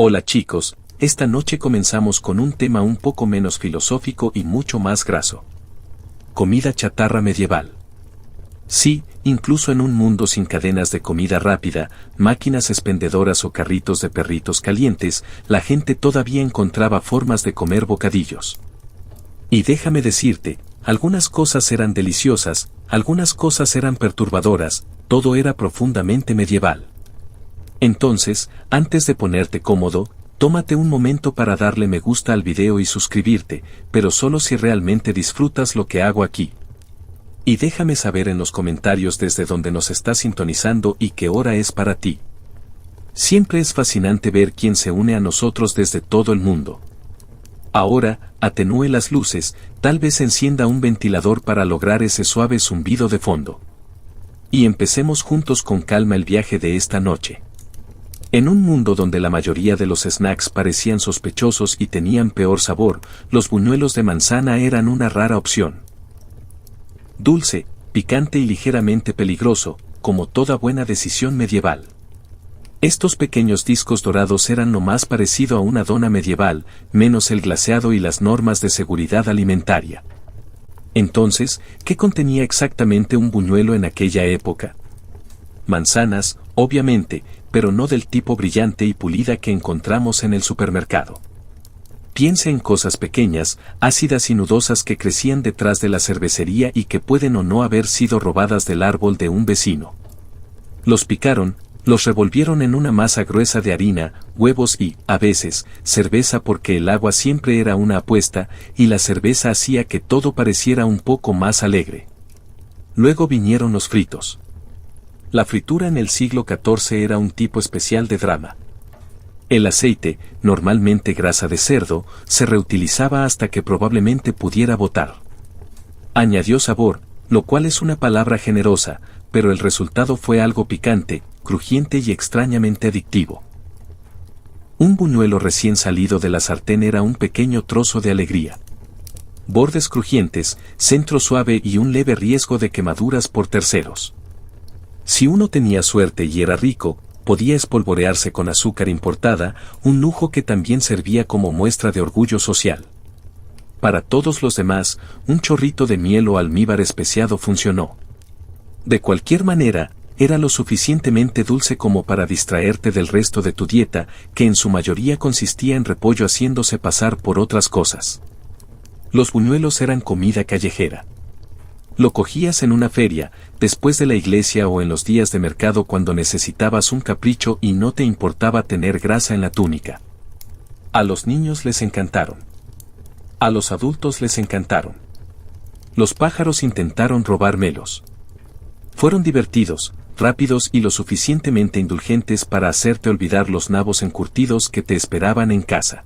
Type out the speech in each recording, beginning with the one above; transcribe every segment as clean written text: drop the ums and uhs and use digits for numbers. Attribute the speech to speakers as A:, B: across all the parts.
A: Hola chicos, esta noche comenzamos con un tema un poco menos filosófico y mucho más graso. Comida chatarra medieval. Sí, incluso en un mundo sin cadenas de comida rápida, máquinas expendedoras o carritos de perritos calientes, la gente todavía encontraba formas de comer bocadillos. Y déjame decirte, algunas cosas eran deliciosas, algunas cosas eran perturbadoras, todo era profundamente medieval. Entonces, antes de ponerte cómodo, tómate un momento para darle me gusta al video y suscribirte, pero solo si realmente disfrutas lo que hago aquí. Y déjame saber en los comentarios desde donde nos estás sintonizando y qué hora es para ti. Siempre es fascinante ver quién se une a nosotros desde todo el mundo. Ahora, atenúe las luces, tal vez encienda un ventilador para lograr ese suave zumbido de fondo. Y empecemos juntos con calma el viaje de esta noche. En un mundo donde la mayoría de los snacks parecían sospechosos y tenían peor sabor, los buñuelos de manzana eran una rara opción. Dulce, picante y ligeramente peligroso, como toda buena decisión medieval. Estos pequeños discos dorados eran lo más parecido a una dona medieval, menos el glaseado y las normas de seguridad alimentaria. Entonces, ¿qué contenía exactamente un buñuelo en aquella época? Manzanas, obviamente, pero no del tipo brillante y pulida que encontramos en el supermercado. Piense en cosas pequeñas, ácidas y nudosas que crecían detrás de la cervecería y que pueden o no haber sido robadas del árbol de un vecino. Los picaron, los revolvieron en una masa gruesa de harina, huevos y, a veces, cerveza porque el agua siempre era una apuesta, y la cerveza hacía que todo pareciera un poco más alegre. Luego vinieron los fritos. La fritura en el siglo XIV era un tipo especial de drama. El aceite, normalmente grasa de cerdo, se reutilizaba hasta que probablemente pudiera botar. Añadió sabor, lo cual es una palabra generosa, pero el resultado fue algo picante, crujiente y extrañamente adictivo. Un buñuelo recién salido de la sartén era un pequeño trozo de alegría. Bordes crujientes, centro suave y un leve riesgo de quemaduras por terceros. Si uno tenía suerte y era rico, podía espolvorearse con azúcar importada, un lujo que también servía como muestra de orgullo social. Para todos los demás, un chorrito de miel o almíbar especiado funcionó. De cualquier manera, era lo suficientemente dulce como para distraerte del resto de tu dieta, que en su mayoría consistía en repollo haciéndose pasar por otras cosas. Los buñuelos eran comida callejera. Lo cogías en una feria, después de la iglesia o en los días de mercado cuando necesitabas un capricho y no te importaba tener grasa en la túnica. A los niños les encantaron. A los adultos les encantaron. Los pájaros intentaron robármelos. Fueron divertidos, rápidos y lo suficientemente indulgentes para hacerte olvidar los nabos encurtidos que te esperaban en casa.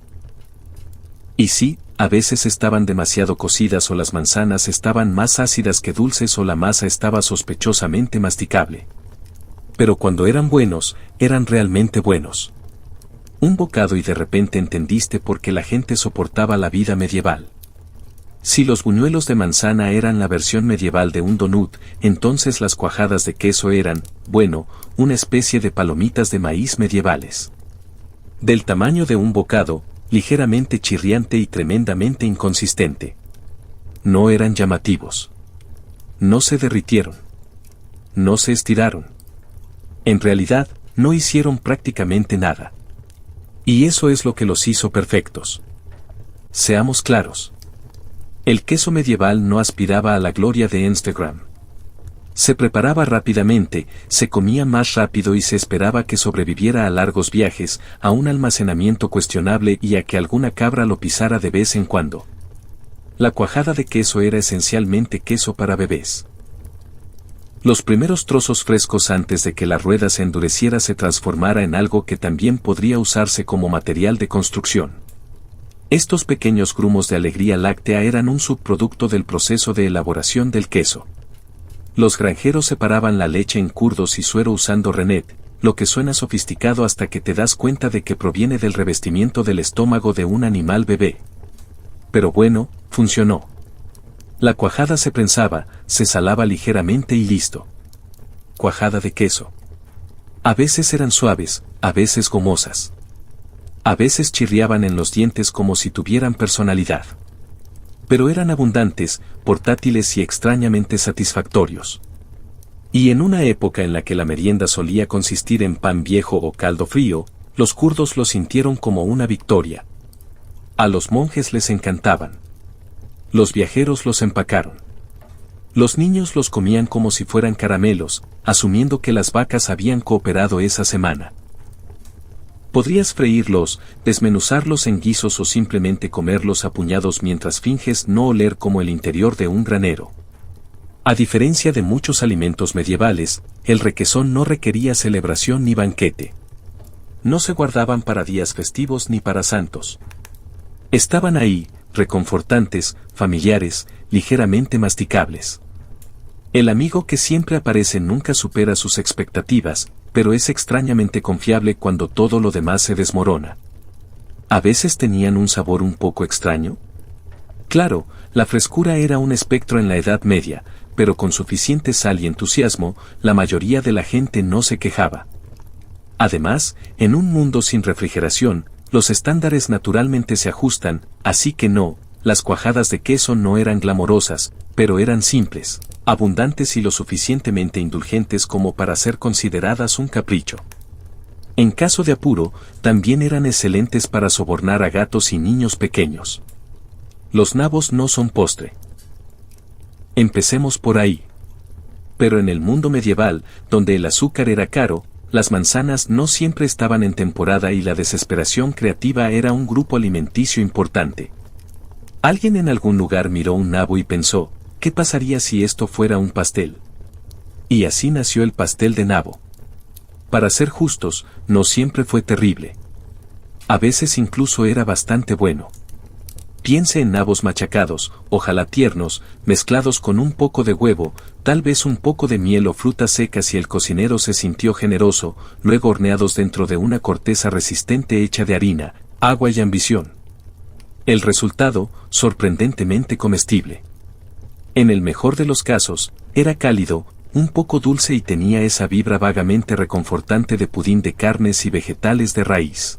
A: Y sí, a veces estaban demasiado cocidas o las manzanas estaban más ácidas que dulces o la masa estaba sospechosamente masticable. Pero cuando eran buenos, eran realmente buenos. Un bocado y de repente entendiste por qué la gente soportaba la vida medieval. Si los buñuelos de manzana eran la versión medieval de un donut, entonces las cuajadas de queso eran, bueno, una especie de palomitas de maíz medievales. Del tamaño de un bocado, ligeramente chirriante y tremendamente inconsistente. No eran llamativos. No se derritieron. No se estiraron. En realidad, no hicieron prácticamente nada. Y eso es lo que los hizo perfectos. Seamos claros. El queso medieval no aspiraba a la gloria de Instagram. Se preparaba rápidamente, se comía más rápido y se esperaba que sobreviviera a largos viajes, a un almacenamiento cuestionable y a que alguna cabra lo pisara de vez en cuando. La cuajada de queso era esencialmente queso para bebés. Los primeros trozos frescos antes de que la rueda se endureciera se transformara en algo que también podría usarse como material de construcción. Estos pequeños grumos de alegría láctea eran un subproducto del proceso de elaboración del queso. Los granjeros separaban la leche en curdos y suero usando rennet, lo que suena sofisticado hasta que te das cuenta de que proviene del revestimiento del estómago de un animal bebé. Pero bueno, funcionó. La cuajada se prensaba, se salaba ligeramente y listo. Cuajada de queso. A veces eran suaves, a veces gomosas. A veces chirriaban en los dientes como si tuvieran personalidad. Pero eran abundantes, portátiles y extrañamente satisfactorios. Y en una época en la que la merienda solía consistir en pan viejo o caldo frío, los kurdos lo sintieron como una victoria. A los monjes les encantaban. Los viajeros los empacaron. Los niños los comían como si fueran caramelos, asumiendo que las vacas habían cooperado esa semana. Podrías freírlos, desmenuzarlos en guisos o simplemente comerlos a puñados mientras finges no oler como el interior de un granero. A diferencia de muchos alimentos medievales, el requesón no requería celebración ni banquete. No se guardaban para días festivos ni para santos. Estaban ahí, reconfortantes, familiares, ligeramente masticables. El amigo que siempre aparece nunca supera sus expectativas, pero es extrañamente confiable cuando todo lo demás se desmorona. ¿A veces tenían un sabor un poco extraño? Claro, la frescura era un espectro en la Edad Media, pero con suficiente sal y entusiasmo, la mayoría de la gente no se quejaba. Además, en un mundo sin refrigeración, los estándares naturalmente se ajustan, así que no, las cuajadas de queso no eran glamorosas, pero eran simples, abundantes y lo suficientemente indulgentes como para ser consideradas un capricho. En caso de apuro, también eran excelentes para sobornar a gatos y niños pequeños. Los nabos no son postre. Empecemos por ahí. Pero en el mundo medieval, donde el azúcar era caro, las manzanas no siempre estaban en temporada y la desesperación creativa era un grupo alimenticio importante. Alguien en algún lugar miró un nabo y pensó, ¿qué pasaría si esto fuera un pastel? Y así nació el pastel de nabo. Para ser justos, no siempre fue terrible. A veces incluso era bastante bueno. Piense en nabos machacados, ojalá tiernos, mezclados con un poco de huevo, tal vez un poco de miel o frutas secas y el cocinero se sintió generoso, luego horneados dentro de una corteza resistente hecha de harina, agua y ambición. El resultado, sorprendentemente comestible. En el mejor de los casos, era cálido, un poco dulce y tenía esa vibra vagamente reconfortante de pudín de carnes y vegetales de raíz.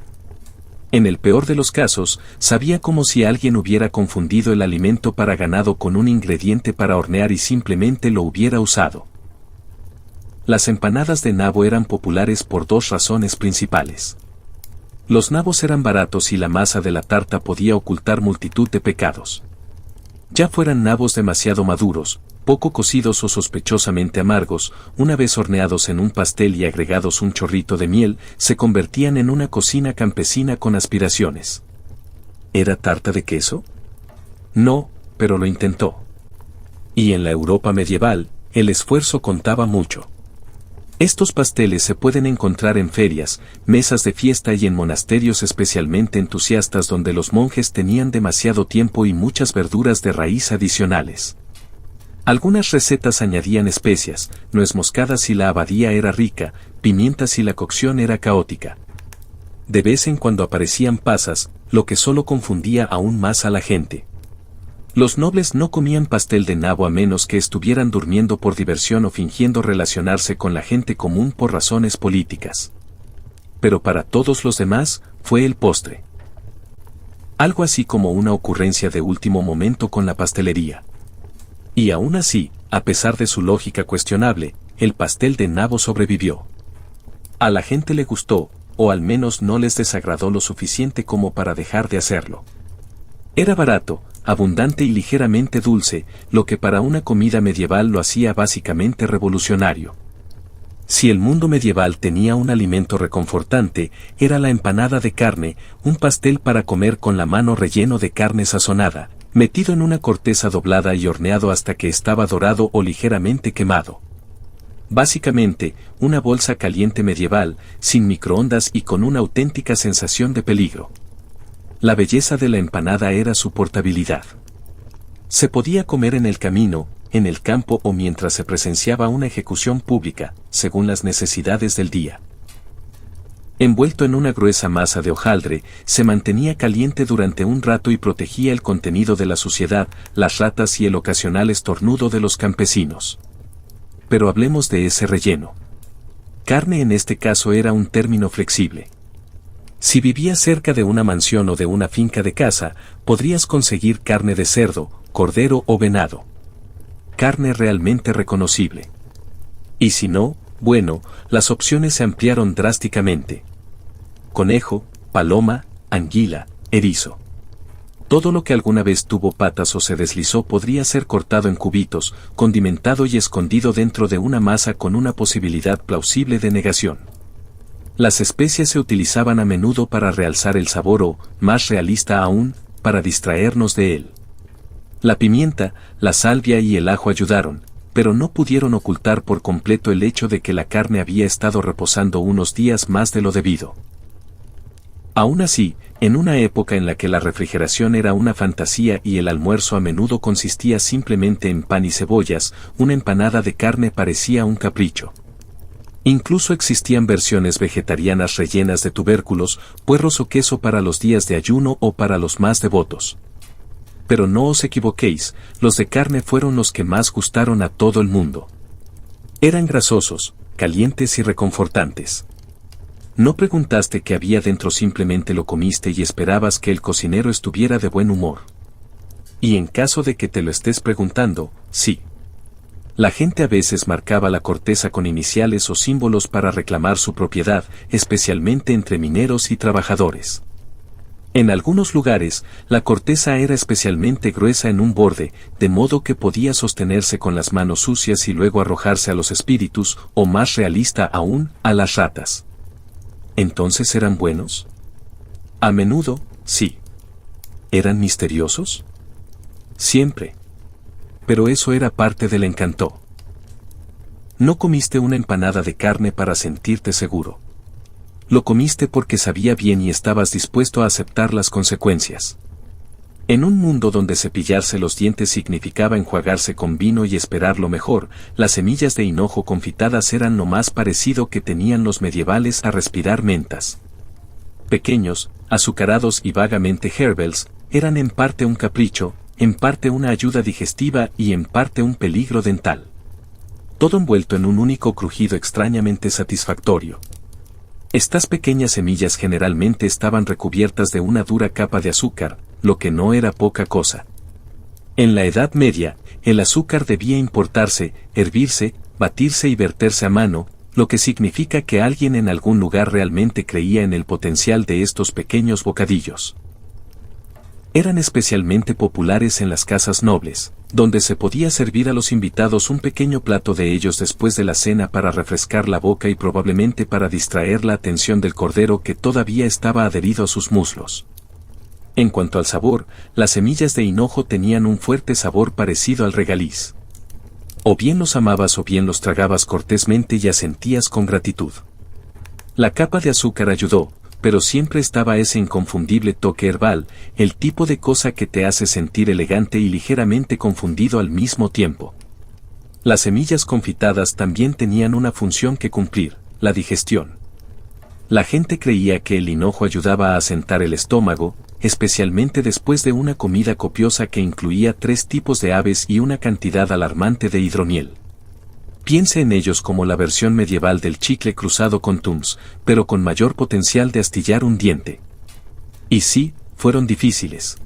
A: En el peor de los casos, sabía como si alguien hubiera confundido el alimento para ganado con un ingrediente para hornear y simplemente lo hubiera usado. Las empanadas de nabo eran populares por dos razones principales. Los nabos eran baratos y la masa de la tarta podía ocultar multitud de pecados. Ya fueran nabos demasiado maduros, poco cocidos o sospechosamente amargos, una vez horneados en un pastel y agregados un chorrito de miel, se convertían en una cocina campesina con aspiraciones. ¿Era tarta de queso? No, pero lo intentó. Y en la Europa medieval, el esfuerzo contaba mucho. Estos pasteles se pueden encontrar en ferias, mesas de fiesta y en monasterios especialmente entusiastas donde los monjes tenían demasiado tiempo y muchas verduras de raíz adicionales. Algunas recetas añadían especias, nuez moscada si la abadía era rica, pimienta si la cocción era caótica. De vez en cuando aparecían pasas, lo que solo confundía aún más a la gente. Los nobles no comían pastel de nabo a menos que estuvieran durmiendo por diversión o fingiendo relacionarse con la gente común por razones políticas. Pero para todos los demás, fue el postre. Algo así como una ocurrencia de último momento con la pastelería. Y aún así, a pesar de su lógica cuestionable, el pastel de nabo sobrevivió. A la gente le gustó, o al menos no les desagradó lo suficiente como para dejar de hacerlo. Era barato, abundante y ligeramente dulce, lo que para una comida medieval lo hacía básicamente revolucionario. Si el mundo medieval tenía un alimento reconfortante, era la empanada de carne, un pastel para comer con la mano relleno de carne sazonada, metido en una corteza doblada y horneado hasta que estaba dorado o ligeramente quemado. Básicamente, una bolsa caliente medieval, sin microondas y con una auténtica sensación de peligro. La belleza de la empanada era su portabilidad. Se podía comer en el camino, en el campo o mientras se presenciaba una ejecución pública, según las necesidades del día. Envuelto en una gruesa masa de hojaldre, se mantenía caliente durante un rato y protegía el contenido de la suciedad, las ratas y el ocasional estornudo de los campesinos. Pero hablemos de ese relleno. Carne en este caso era un término flexible. Si vivías cerca de una mansión o de una finca de caza, podrías conseguir carne de cerdo, cordero o venado. Carne realmente reconocible. Y si no, bueno, las opciones se ampliaron drásticamente. Conejo, paloma, anguila, erizo. Todo lo que alguna vez tuvo patas o se deslizó podría ser cortado en cubitos, condimentado y escondido dentro de una masa con una posibilidad plausible de negación. Las especias se utilizaban a menudo para realzar el sabor o, más realista aún, para distraernos de él. La pimienta, la salvia y el ajo ayudaron, pero no pudieron ocultar por completo el hecho de que la carne había estado reposando unos días más de lo debido. Aún así, en una época en la que la refrigeración era una fantasía y el almuerzo a menudo consistía simplemente en pan y cebollas, una empanada de carne parecía un capricho. Incluso existían versiones vegetarianas rellenas de tubérculos, puerros o queso para los días de ayuno o para los más devotos. Pero no os equivoquéis, los de carne fueron los que más gustaron a todo el mundo. Eran grasosos, calientes y reconfortantes. No preguntaste qué había dentro, simplemente lo comiste y esperabas que el cocinero estuviera de buen humor. Y en caso de que te lo estés preguntando, sí. La gente a veces marcaba la corteza con iniciales o símbolos para reclamar su propiedad, especialmente entre mineros y trabajadores. En algunos lugares, la corteza era especialmente gruesa en un borde, de modo que podía sostenerse con las manos sucias y luego arrojarse a los espíritus, o más realista aún, a las ratas. ¿Entonces eran buenos? A menudo, sí. ¿Eran misteriosos? Siempre. Pero eso era parte del encanto. No comiste una empanada de carne para sentirte seguro. Lo comiste porque sabía bien y estabas dispuesto a aceptar las consecuencias. En un mundo donde cepillarse los dientes significaba enjuagarse con vino y esperar lo mejor, las semillas de hinojo confitadas eran lo más parecido que tenían los medievales a respirar mentas. Pequeños, azucarados y vagamente herbals, eran en parte un capricho, en parte una ayuda digestiva y en parte un peligro dental. Todo envuelto en un único crujido extrañamente satisfactorio. Estas pequeñas semillas generalmente estaban recubiertas de una dura capa de azúcar, lo que no era poca cosa. En la Edad Media, el azúcar debía importarse, hervirse, batirse y verterse a mano, lo que significa que alguien en algún lugar realmente creía en el potencial de estos pequeños bocadillos. Eran especialmente populares en las casas nobles, donde se podía servir a los invitados un pequeño plato de ellos después de la cena para refrescar la boca y probablemente para distraer la atención del cordero que todavía estaba adherido a sus muslos. En cuanto al sabor, las semillas de hinojo tenían un fuerte sabor parecido al regaliz. O bien los amabas o bien los tragabas cortésmente y asentías con gratitud. La capa de azúcar ayudó, pero siempre estaba ese inconfundible toque herbal, el tipo de cosa que te hace sentir elegante y ligeramente confundido al mismo tiempo. Las semillas confitadas también tenían una función que cumplir, la digestión. La gente creía que el hinojo ayudaba a asentar el estómago, especialmente después de una comida copiosa que incluía 3 tipos de aves y una cantidad alarmante de hidromiel. Piense en ellos como la versión medieval del chicle cruzado con Tums, pero con mayor potencial de astillar un diente. Y sí, fueron difíciles.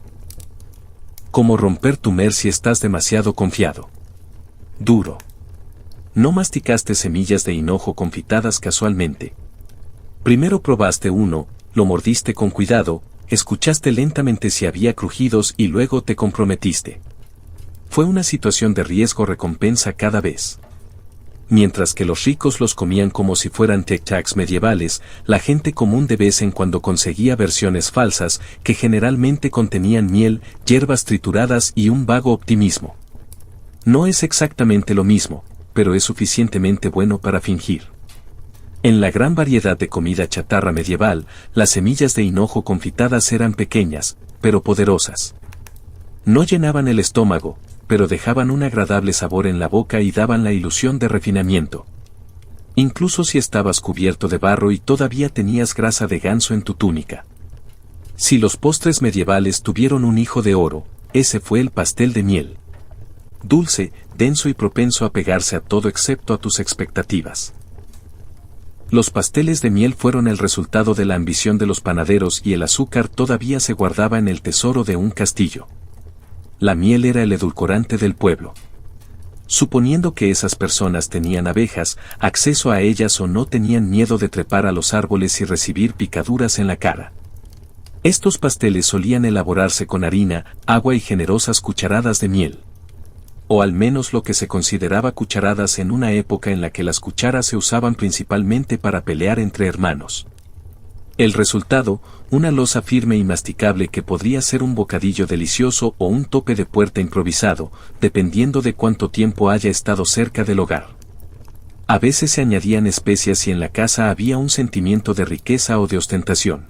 A: Como romper tu mer si estás demasiado confiado. Duro. No masticaste semillas de hinojo confitadas casualmente. Primero probaste uno, lo mordiste con cuidado, escuchaste lentamente si había crujidos y luego te comprometiste. Fue una situación de riesgo-recompensa cada vez. Mientras que los ricos los comían como si fueran tic-tacs medievales, la gente común de vez en cuando conseguía versiones falsas que generalmente contenían miel, hierbas trituradas y un vago optimismo. No es exactamente lo mismo, pero es suficientemente bueno para fingir. En la gran variedad de comida chatarra medieval, las semillas de hinojo confitadas eran pequeñas, pero poderosas. No llenaban el estómago, pero dejaban un agradable sabor en la boca y daban la ilusión de refinamiento. Incluso si estabas cubierto de barro y todavía tenías grasa de ganso en tu túnica. Si los postres medievales tuvieron un hijo de oro, ese fue el pastel de miel. Dulce, denso y propenso a pegarse a todo excepto a tus expectativas. Los pasteles de miel fueron el resultado de la ambición de los panaderos y el azúcar todavía se guardaba en el tesoro de un castillo. La miel era el edulcorante del pueblo. Suponiendo que esas personas tenían abejas, acceso a ellas o no tenían miedo de trepar a los árboles y recibir picaduras en la cara. Estos pasteles solían elaborarse con harina, agua y generosas cucharadas de miel. O al menos lo que se consideraba cucharadas en una época en la que las cucharas se usaban principalmente para pelear entre hermanos. El resultado, una loza firme y masticable que podría ser un bocadillo delicioso o un tope de puerta improvisado, dependiendo de cuánto tiempo haya estado cerca del hogar. A veces se añadían especias si en la casa había un sentimiento de riqueza o de ostentación.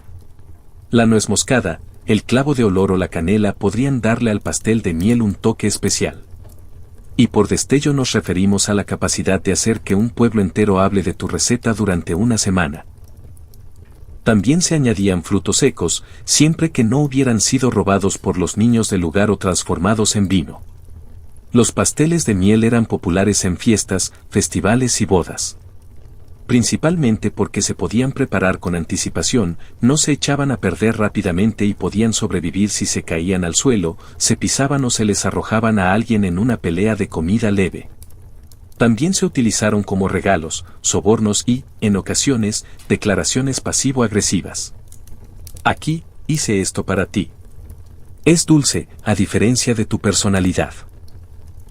A: La nuez moscada, el clavo de olor o la canela podrían darle al pastel de miel un toque especial. Y por destello nos referimos a la capacidad de hacer que un pueblo entero hable de tu receta durante una semana. También se añadían frutos secos, siempre que no hubieran sido robados por los niños del lugar o transformados en vino. Los pasteles de miel eran populares en fiestas, festivales y bodas. Principalmente porque se podían preparar con anticipación, no se echaban a perder rápidamente y podían sobrevivir si se caían al suelo, se pisaban o se les arrojaban a alguien en una pelea de comida leve. También se utilizaron como regalos, sobornos y, en ocasiones, declaraciones pasivo-agresivas. Aquí, hice esto para ti. Es dulce, a diferencia de tu personalidad.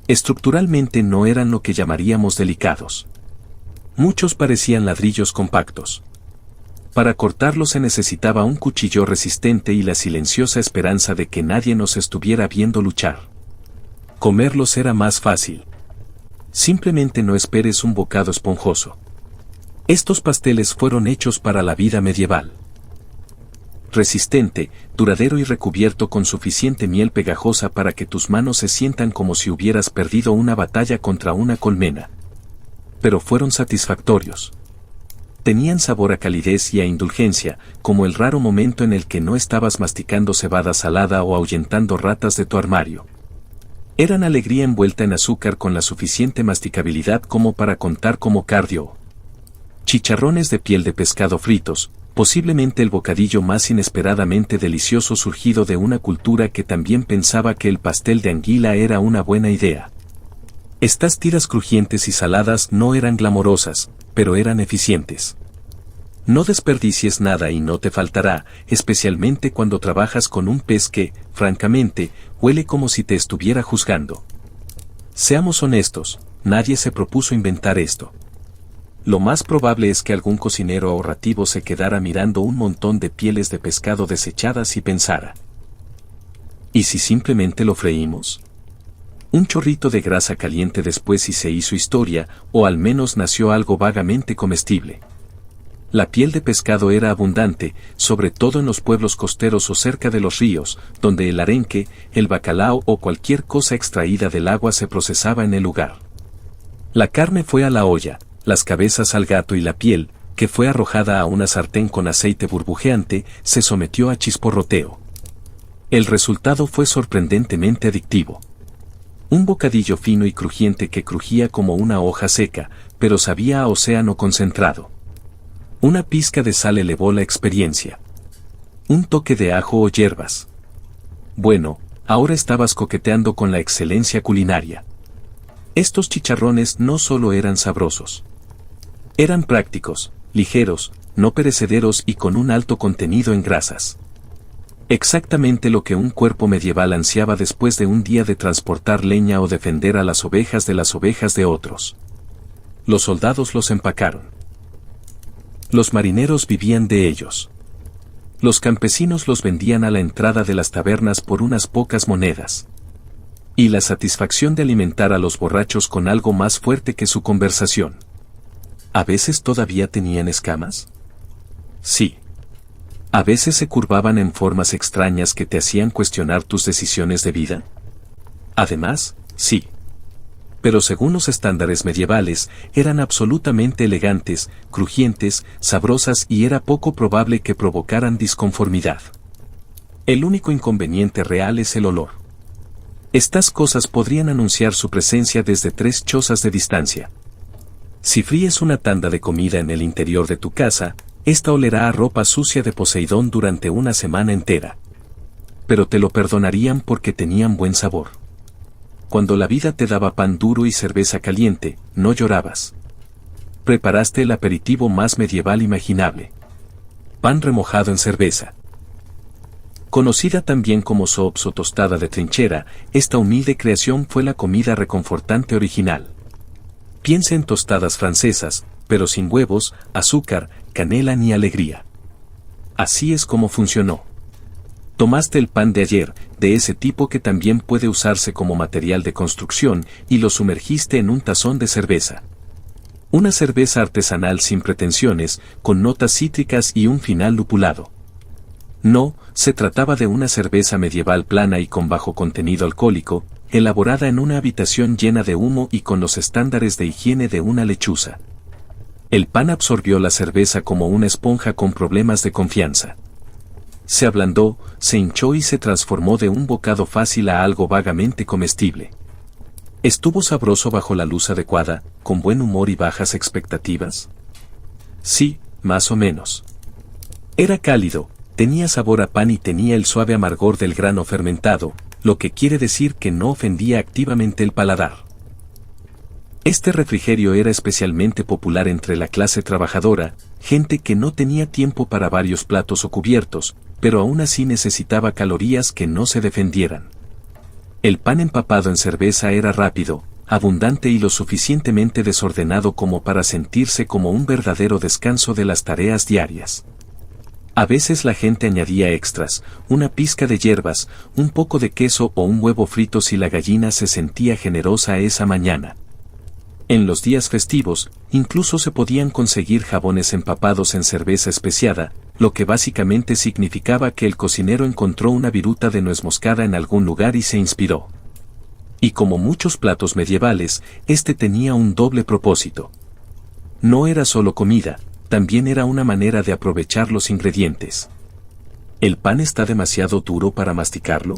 A: Estructuralmente no eran lo que llamaríamos delicados. Muchos parecían ladrillos compactos. Para cortarlos se necesitaba un cuchillo resistente y la silenciosa esperanza de que nadie nos estuviera viendo luchar. Comerlos era más fácil. Simplemente no esperes un bocado esponjoso. Estos pasteles fueron hechos para la vida medieval. Resistente, duradero y recubierto con suficiente miel pegajosa para que tus manos se sientan como si hubieras perdido una batalla contra una colmena. Pero fueron satisfactorios. Tenían sabor a calidez y a indulgencia, como el raro momento en el que no estabas masticando cebada salada o ahuyentando ratas de tu armario. Eran alegría envuelta en azúcar con la suficiente masticabilidad como para contar como cardio. Chicharrones de piel de pescado fritos, posiblemente el bocadillo más inesperadamente delicioso surgido de una cultura que también pensaba que el pastel de anguila era una buena idea. Estas tiras crujientes y saladas no eran glamorosas, pero eran eficientes. No desperdicies nada y no te faltará, especialmente cuando trabajas con un pez que, francamente, huele como si te estuviera juzgando. Seamos honestos, nadie se propuso inventar esto. Lo más probable es que algún cocinero ahorrativo se quedara mirando un montón de pieles de pescado desechadas y pensara: ¿y si simplemente lo freímos? Un chorrito de grasa caliente después y se hizo historia, o al menos nació algo vagamente comestible. La piel de pescado era abundante, sobre todo en los pueblos costeros o cerca de los ríos, donde el arenque, el bacalao o cualquier cosa extraída del agua se procesaba en el lugar. La carne fue a la olla, las cabezas al gato y la piel, que fue arrojada a una sartén con aceite burbujeante, se sometió a chisporroteo. El resultado fue sorprendentemente adictivo. Un bocadillo fino y crujiente que crujía como una hoja seca, pero sabía a océano concentrado. Una pizca de sal elevó la experiencia. Un toque de ajo o hierbas. Bueno, ahora estabas coqueteando con la excelencia culinaria. Estos chicharrones no solo eran sabrosos. Eran prácticos, ligeros, no perecederos y con un alto contenido en grasas. Exactamente lo que un cuerpo medieval ansiaba después de un día de transportar leña o defender a las ovejas de otros. Los soldados los empacaron. Los marineros vivían de ellos. Los campesinos los vendían a la entrada de las tabernas por unas pocas monedas. Y la satisfacción de alimentar a los borrachos con algo más fuerte que su conversación. ¿A veces todavía tenían escamas? Sí. ¿A veces se curvaban en formas extrañas que te hacían cuestionar tus decisiones de vida? Además, sí. Pero según los estándares medievales, eran absolutamente elegantes, crujientes, sabrosas y era poco probable que provocaran disconformidad. El único inconveniente real es el olor. Estas cosas podrían anunciar su presencia desde 3 chozas de distancia. Si fríes una tanda de comida en el interior de tu casa, esta olerá a ropa sucia de Poseidón durante una semana entera. Pero te lo perdonarían porque tenían buen sabor. Cuando la vida te daba pan duro y cerveza caliente, no llorabas. Preparaste el aperitivo más medieval imaginable. Pan remojado en cerveza. Conocida también como sops o tostada de trinchera, esta humilde creación fue la comida reconfortante original. Piensa en tostadas francesas, pero sin huevos, azúcar, canela ni alegría. Así es como funcionó. Tomaste el pan de ayer, de ese tipo que también puede usarse como material de construcción, y lo sumergiste en un tazón de cerveza. Una cerveza artesanal sin pretensiones, con notas cítricas y un final lupulado. No, se trataba de una cerveza medieval plana y con bajo contenido alcohólico, elaborada en una habitación llena de humo y con los estándares de higiene de una lechuza. El pan absorbió la cerveza como una esponja con problemas de confianza. Se ablandó, se hinchó y se transformó de un bocado fácil a algo vagamente comestible. ¿Estuvo sabroso bajo la luz adecuada, con buen humor y bajas expectativas? Sí, más o menos. Era cálido, tenía sabor a pan y tenía el suave amargor del grano fermentado, lo que quiere decir que no ofendía activamente el paladar. Este refrigerio era especialmente popular entre la clase trabajadora, gente que no tenía tiempo para varios platos o cubiertos, pero aún así necesitaba calorías que no se defendieran. El pan empapado en cerveza era rápido, abundante y lo suficientemente desordenado como para sentirse como un verdadero descanso de las tareas diarias. A veces la gente añadía extras, una pizca de hierbas, un poco de queso o un huevo frito si la gallina se sentía generosa esa mañana. En los días festivos, incluso se podían conseguir jabones empapados en cerveza especiada, lo que básicamente significaba que el cocinero encontró una viruta de nuez moscada en algún lugar y se inspiró. Y como muchos platos medievales, este tenía un doble propósito. No era solo comida, también era una manera de aprovechar los ingredientes. ¿El pan está demasiado duro para masticarlo?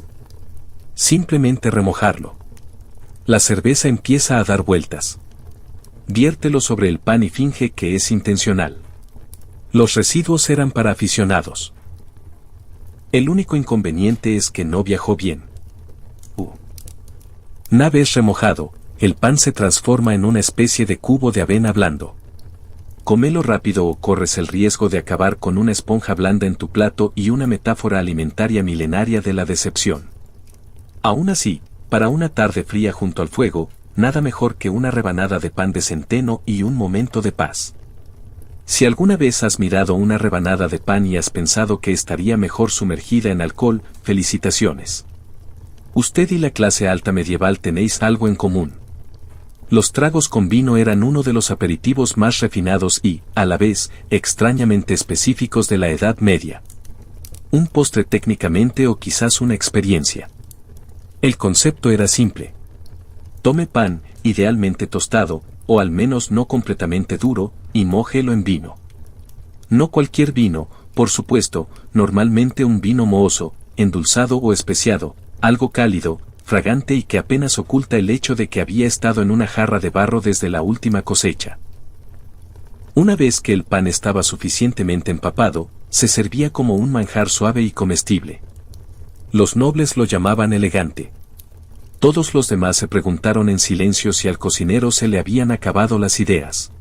A: Simplemente remojarlo. La cerveza empieza a dar vueltas. Viértelo sobre el pan y finge que es intencional. Los residuos eran para aficionados. El único inconveniente es que no viajó bien. Una vez remojado, el pan se transforma en una especie de cubo de avena blando. Cómelo rápido o corres el riesgo de acabar con una esponja blanda en tu plato y una metáfora alimentaria milenaria de la decepción. Aún así, para una tarde fría junto al fuego, nada mejor que una rebanada de pan de centeno y un momento de paz. Si alguna vez has mirado una rebanada de pan y has pensado que estaría mejor sumergida en alcohol, felicitaciones. Usted y la clase alta medieval tenéis algo en común. Los tragos con vino eran uno de los aperitivos más refinados y, a la vez, extrañamente específicos de la Edad Media. Un postre técnicamente o quizás una experiencia. El concepto era simple. Tome pan, idealmente tostado, o al menos no completamente duro, y mójelo en vino. No cualquier vino, por supuesto, normalmente un vino mohoso, endulzado o especiado, algo cálido, fragante y que apenas oculta el hecho de que había estado en una jarra de barro desde la última cosecha. Una vez que el pan estaba suficientemente empapado, se servía como un manjar suave y comestible. Los nobles lo llamaban elegante. Todos los demás se preguntaron en silencio si al cocinero se le habían acabado las ideas.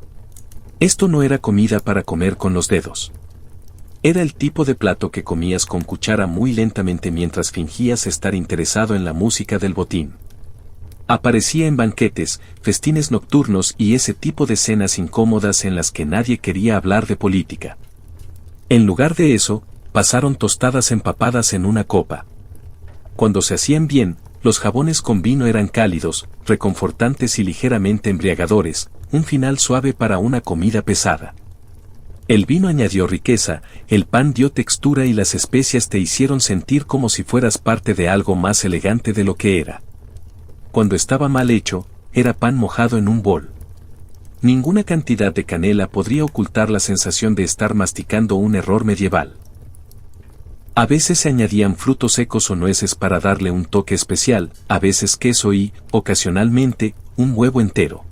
A: Esto no era comida para comer con los dedos. Era el tipo de plato que comías con cuchara muy lentamente mientras fingías estar interesado en la música del botín. Aparecía en banquetes, festines nocturnos y ese tipo de cenas incómodas en las que nadie quería hablar de política. En lugar de eso, pasaron tostadas empapadas en una copa. Cuando se hacían bien, los jabones con vino eran cálidos, reconfortantes y ligeramente embriagadores, un final suave para una comida pesada. El vino añadió riqueza, el pan dio textura y las especias te hicieron sentir como si fueras parte de algo más elegante de lo que era. Cuando estaba mal hecho, era pan mojado en un bol. Ninguna cantidad de canela podría ocultar la sensación de estar masticando un error medieval. A veces se añadían frutos secos o nueces para darle un toque especial, a veces queso y, ocasionalmente, un huevo entero.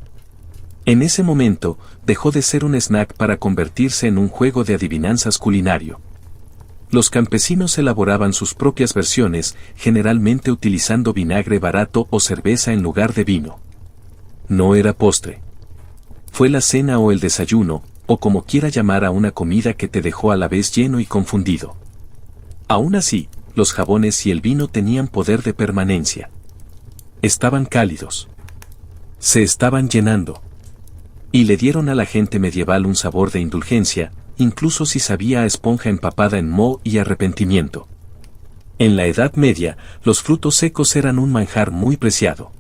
A: En ese momento, dejó de ser un snack para convertirse en un juego de adivinanzas culinario. Los campesinos elaboraban sus propias versiones, generalmente utilizando vinagre barato o cerveza en lugar de vino. No era postre. Fue la cena o el desayuno, o como quiera llamar a una comida que te dejó a la vez lleno y confundido. Aún así, los jabones y el vino tenían poder de permanencia. Estaban cálidos. Se estaban llenando. Y le dieron a la gente medieval un sabor de indulgencia, incluso si sabía a esponja empapada en moho y arrepentimiento. En la Edad Media, los frutos secos eran un manjar muy preciado.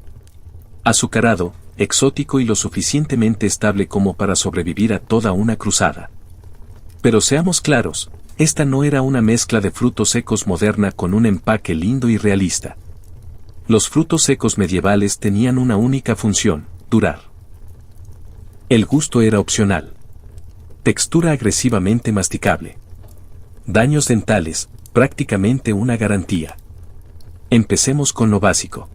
A: Azucarado, exótico y lo suficientemente estable como para sobrevivir a toda una cruzada. Pero seamos claros, esta no era una mezcla de frutos secos moderna con un empaque lindo y realista. Los frutos secos medievales tenían una única función: durar. El gusto era opcional. Textura agresivamente masticable. Daños dentales, prácticamente una garantía. Empecemos con lo básico.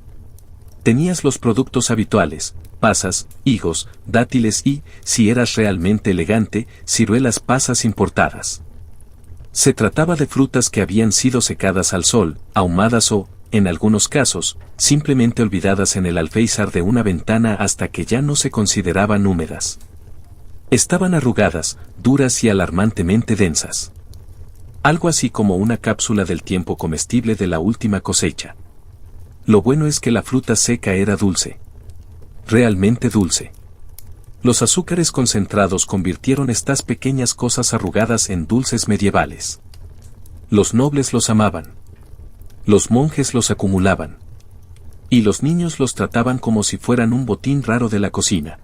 A: Tenías los productos habituales: pasas, higos, dátiles y, si eras realmente elegante, ciruelas pasas importadas. Se trataba de frutas que habían sido secadas al sol, ahumadas o, en algunos casos, simplemente olvidadas en el alféizar de una ventana hasta que ya no se consideraban húmedas. Estaban arrugadas, duras y alarmantemente densas. Algo así como una cápsula del tiempo comestible de la última cosecha. Lo bueno es que la fruta seca era dulce. Realmente dulce. Los azúcares concentrados convirtieron estas pequeñas cosas arrugadas en dulces medievales. Los nobles los amaban. Los monjes los acumulaban. Y los niños los trataban como si fueran un botín raro de la cocina.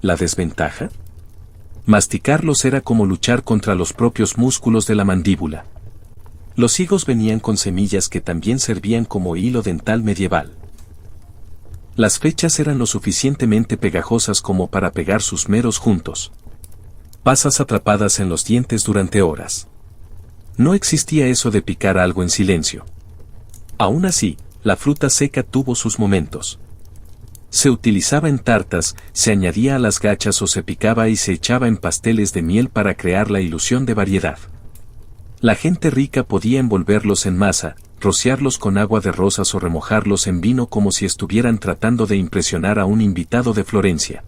A: ¿La desventaja? Masticarlos era como luchar contra los propios músculos de la mandíbula. Los higos venían con semillas que también servían como hilo dental medieval. Las fechas eran lo suficientemente pegajosas como para pegar sus meros juntos. Pasas atrapadas en los dientes durante horas. No existía eso de picar algo en silencio. Aún así, la fruta seca tuvo sus momentos. Se utilizaba en tartas, se añadía a las gachas o se picaba y se echaba en pasteles de miel para crear la ilusión de variedad. La gente rica podía envolverlos en masa, rociarlos con agua de rosas o remojarlos en vino como si estuvieran tratando de impresionar a un invitado de Florencia.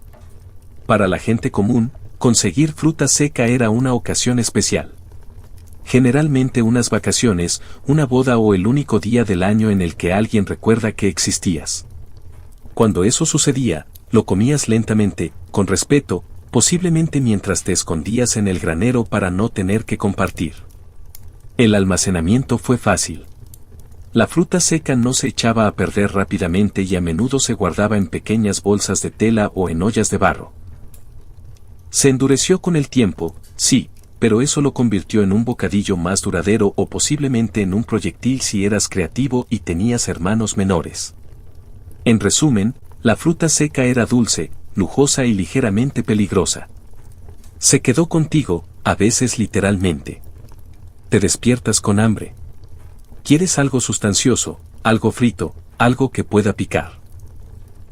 A: Para la gente común, conseguir fruta seca era una ocasión especial. Generalmente unas vacaciones, una boda o el único día del año en el que alguien recuerda que existías. Cuando eso sucedía, lo comías lentamente, con respeto, posiblemente mientras te escondías en el granero para no tener que compartir. El almacenamiento fue fácil. La fruta seca no se echaba a perder rápidamente y a menudo se guardaba en pequeñas bolsas de tela o en ollas de barro. Se endureció con el tiempo, sí, pero eso lo convirtió en un bocadillo más duradero o posiblemente en un proyectil si eras creativo y tenías hermanos menores. En resumen, la fruta seca era dulce, lujosa y ligeramente peligrosa. Se quedó contigo, a veces literalmente. Te despiertas con hambre. ¿Quieres algo sustancioso, algo frito, algo que pueda picar?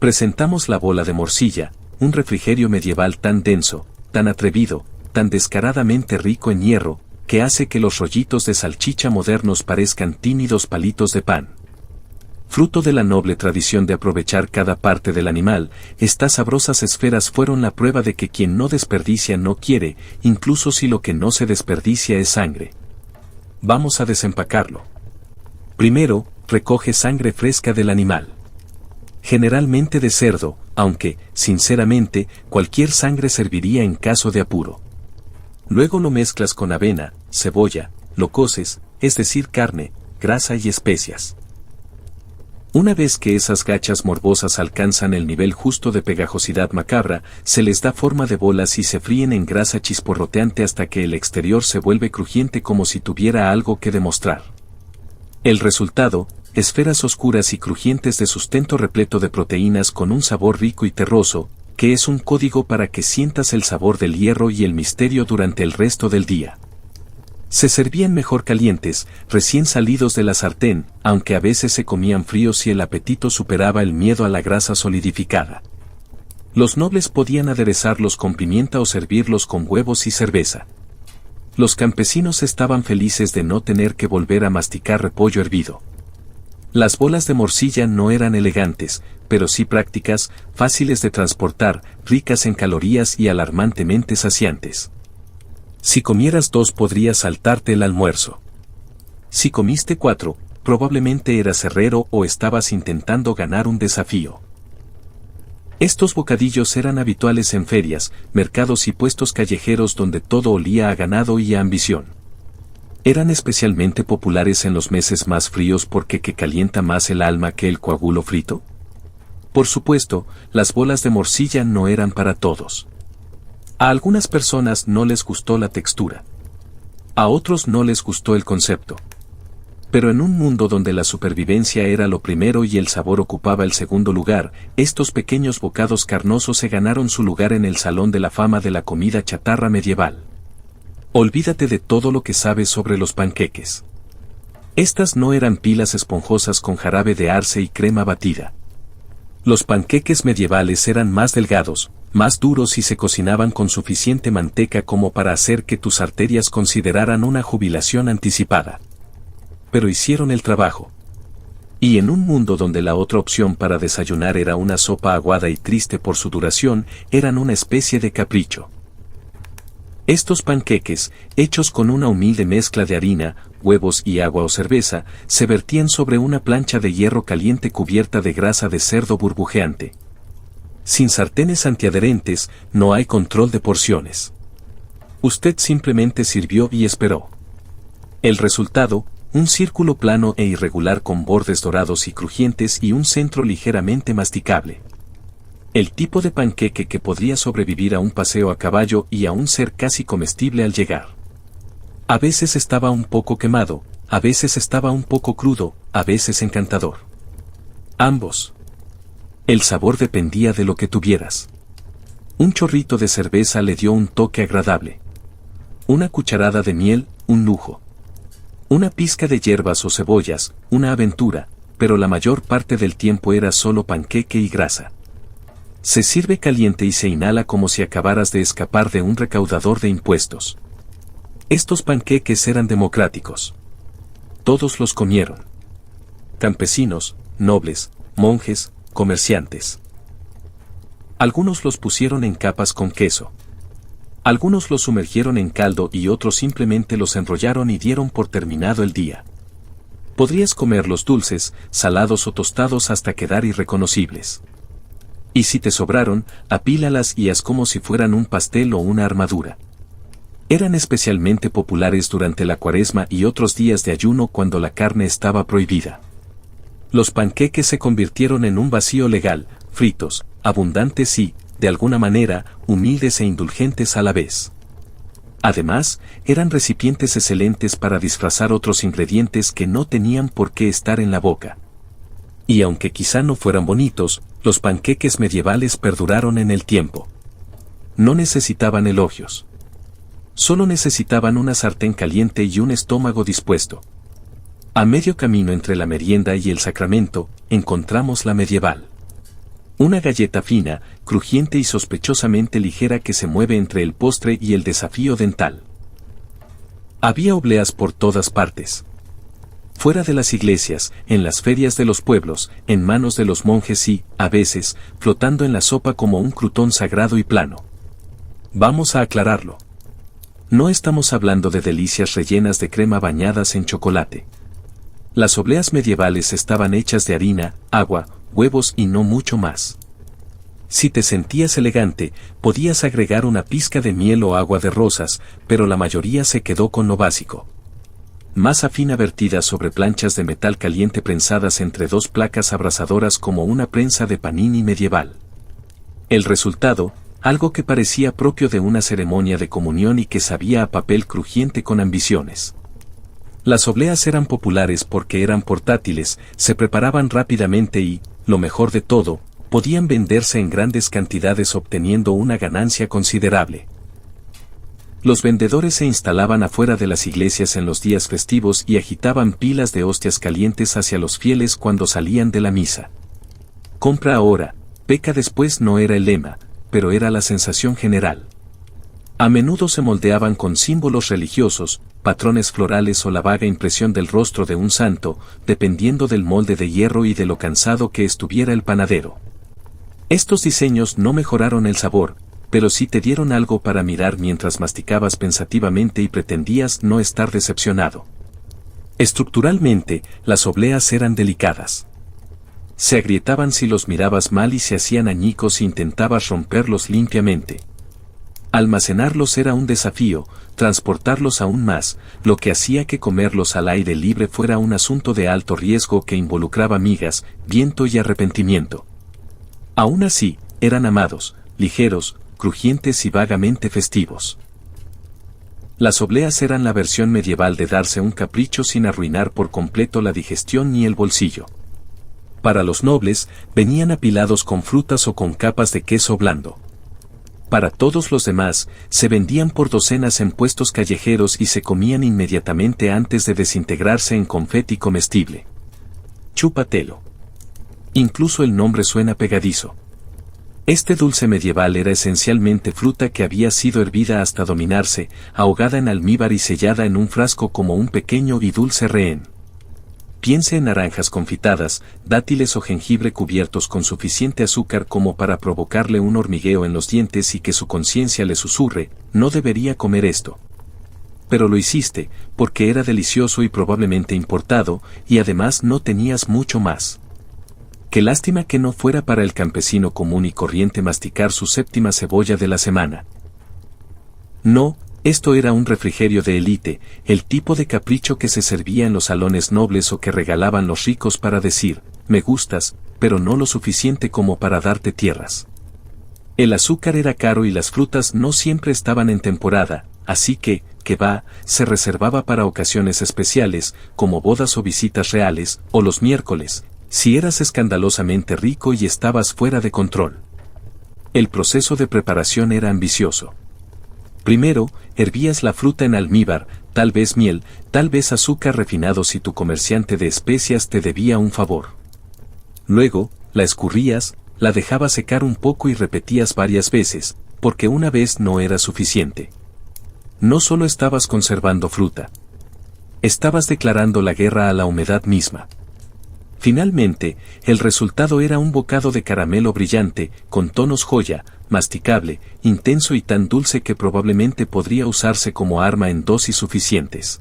A: Presentamos la bola de morcilla, un refrigerio medieval tan denso, tan atrevido, tan descaradamente rico en hierro, que hace que los rollitos de salchicha modernos parezcan tímidos palitos de pan. Fruto de la noble tradición de aprovechar cada parte del animal, estas sabrosas esferas fueron la prueba de que quien no desperdicia no quiere, incluso si lo que no se desperdicia es sangre. Vamos a desempacarlo. Primero, recoge sangre fresca del animal. Generalmente de cerdo, aunque, sinceramente, cualquier sangre serviría en caso de apuro. Luego lo mezclas con avena, cebolla, lo coces, es decir carne, grasa y especias. Una vez que esas gachas morbosas alcanzan el nivel justo de pegajosidad macabra, se les da forma de bolas y se fríen en grasa chisporroteante hasta que el exterior se vuelve crujiente como si tuviera algo que demostrar. El resultado, esferas oscuras y crujientes de sustento repleto de proteínas con un sabor rico y terroso, que es un código para que sientas el sabor del hierro y el misterio durante el resto del día. Se servían mejor calientes, recién salidos de la sartén, aunque a veces se comían fríos si el apetito superaba el miedo a la grasa solidificada. Los nobles podían aderezarlos con pimienta o servirlos con huevos y cerveza. Los campesinos estaban felices de no tener que volver a masticar repollo hervido. Las bolas de morcilla no eran elegantes, pero sí prácticas, fáciles de transportar, ricas en calorías y alarmantemente saciantes. Si comieras 2 podrías saltarte el almuerzo. Si comiste 4, probablemente eras herrero o estabas intentando ganar un desafío. Estos bocadillos eran habituales en ferias, mercados y puestos callejeros donde todo olía a ganado y a ambición. Eran especialmente populares en los meses más fríos porque ¿qué calienta más el alma que el coágulo frito? Por supuesto, las bolas de morcilla no eran para todos. A algunas personas no les gustó la textura. A otros no les gustó el concepto. Pero en un mundo donde la supervivencia era lo primero y el sabor ocupaba el segundo lugar, estos pequeños bocados carnosos se ganaron su lugar en el Salón de la Fama de la comida chatarra medieval. Olvídate de todo lo que sabes sobre los panqueques. Estas no eran pilas esponjosas con jarabe de arce y crema batida. Los panqueques medievales eran más delgados, más duros y se cocinaban con suficiente manteca como para hacer que tus arterias consideraran una jubilación anticipada. Pero hicieron el trabajo. Y en un mundo donde la otra opción para desayunar era una sopa aguada y triste por su duración, eran una especie de capricho. Estos panqueques, hechos con una humilde mezcla de harina, huevos y agua o cerveza, se vertían sobre una plancha de hierro caliente cubierta de grasa de cerdo burbujeante. Sin sartenes antiadherentes, no hay control de porciones. Usted simplemente sirvió y esperó. El resultado, un círculo plano e irregular con bordes dorados y crujientes y un centro ligeramente masticable. El tipo de panqueque que podría sobrevivir a un paseo a caballo y aún ser casi comestible al llegar. A veces estaba un poco quemado, a veces estaba un poco crudo, a veces encantador. Ambos. El sabor dependía de lo que tuvieras. Un chorrito de cerveza le dio un toque agradable. Una cucharada de miel, un lujo. Una pizca de hierbas o cebollas, una aventura, pero la mayor parte del tiempo era solo panqueque y grasa. Se sirve caliente y se inhala como si acabaras de escapar de un recaudador de impuestos. Estos panqueques eran democráticos. Todos los comieron. Campesinos, nobles, monjes, comerciantes. Algunos los pusieron en capas con queso. Algunos los sumergieron en caldo y otros simplemente los enrollaron y dieron por terminado el día. Podrías comerlos dulces, salados o tostados hasta quedar irreconocibles. Y si te sobraron, apílalas y haz como si fueran un pastel o una armadura. Eran especialmente populares durante la Cuaresma y otros días de ayuno cuando la carne estaba prohibida. Los panqueques se convirtieron en un vacío legal, fritos, abundantes y, de alguna manera, humildes e indulgentes a la vez. Además, eran recipientes excelentes para disfrazar otros ingredientes que no tenían por qué estar en la boca. Y aunque quizá no fueran bonitos, los panqueques medievales perduraron en el tiempo. No necesitaban elogios. Solo necesitaban una sartén caliente y un estómago dispuesto. A medio camino entre la merienda y el sacramento, encontramos la medieval. Una galleta fina, crujiente y sospechosamente ligera que se mueve entre el postre y el desafío dental. Había obleas por todas partes. Fuera de las iglesias, en las ferias de los pueblos, en manos de los monjes y, a veces, flotando en la sopa como un crutón sagrado y plano. Vamos a aclararlo. No estamos hablando de delicias rellenas de crema bañadas en chocolate. Las obleas medievales estaban hechas de harina, agua, huevos y no mucho más. Si te sentías elegante, podías agregar una pizca de miel o agua de rosas, pero la mayoría se quedó con lo básico. Masa fina vertida sobre planchas de metal caliente prensadas entre dos placas abrasadoras como una prensa de panini medieval. El resultado, algo que parecía propio de una ceremonia de comunión y que sabía a papel crujiente con ambiciones. Las obleas eran populares porque eran portátiles, se preparaban rápidamente y, lo mejor de todo, podían venderse en grandes cantidades obteniendo una ganancia considerable. Los vendedores se instalaban afuera de las iglesias en los días festivos y agitaban pilas de hostias calientes hacia los fieles cuando salían de la misa. Compra ahora, peca después no era el lema, pero era la sensación general. A menudo se moldeaban con símbolos religiosos, patrones florales o la vaga impresión del rostro de un santo, dependiendo del molde de hierro y de lo cansado que estuviera el panadero. Estos diseños no mejoraron el sabor, pero sí te dieron algo para mirar mientras masticabas pensativamente y pretendías no estar decepcionado. Estructuralmente, las obleas eran delicadas. Se agrietaban si los mirabas mal y se hacían añicos si intentabas romperlos limpiamente. Almacenarlos era un desafío, transportarlos aún más, lo que hacía que comerlos al aire libre fuera un asunto de alto riesgo que involucraba migas, viento y arrepentimiento. Aún así, eran amados, ligeros, crujientes y vagamente festivos. Las obleas eran la versión medieval de darse un capricho sin arruinar por completo la digestión ni el bolsillo. Para los nobles, venían apilados con frutas o con capas de queso blando. Para todos los demás, se vendían por docenas en puestos callejeros y se comían inmediatamente antes de desintegrarse en confeti comestible. Chúpatelo. Incluso el nombre suena pegadizo. Este dulce medieval era esencialmente fruta que había sido hervida hasta dominarse, ahogada en almíbar y sellada en un frasco como un pequeño y dulce rehén. Piense en naranjas confitadas, dátiles o jengibre cubiertos con suficiente azúcar como para provocarle un hormigueo en los dientes y que su conciencia le susurre, no debería comer esto. Pero lo hiciste, porque era delicioso y probablemente importado, y además no tenías mucho más. Qué lástima que no fuera para el campesino común y corriente masticar su séptima cebolla de la semana. No, esto era un refrigerio de élite, el tipo de capricho que se servía en los salones nobles o que regalaban los ricos para decir, me gustas, pero no lo suficiente como para darte tierras. El azúcar era caro y las frutas no siempre estaban en temporada, así que se reservaba para ocasiones especiales, como bodas o visitas reales, o los miércoles, si eras escandalosamente rico y estabas fuera de control. El proceso de preparación era ambicioso. Primero, hervías la fruta en almíbar, tal vez miel, tal vez azúcar refinado si tu comerciante de especias te debía un favor. Luego, la escurrías, la dejabas secar un poco y repetías varias veces, porque una vez no era suficiente. No solo estabas conservando fruta. Estabas declarando la guerra a la humedad misma. Finalmente, el resultado era un bocado de caramelo brillante, con tonos joya, masticable, intenso y tan dulce que probablemente podría usarse como arma en dosis suficientes.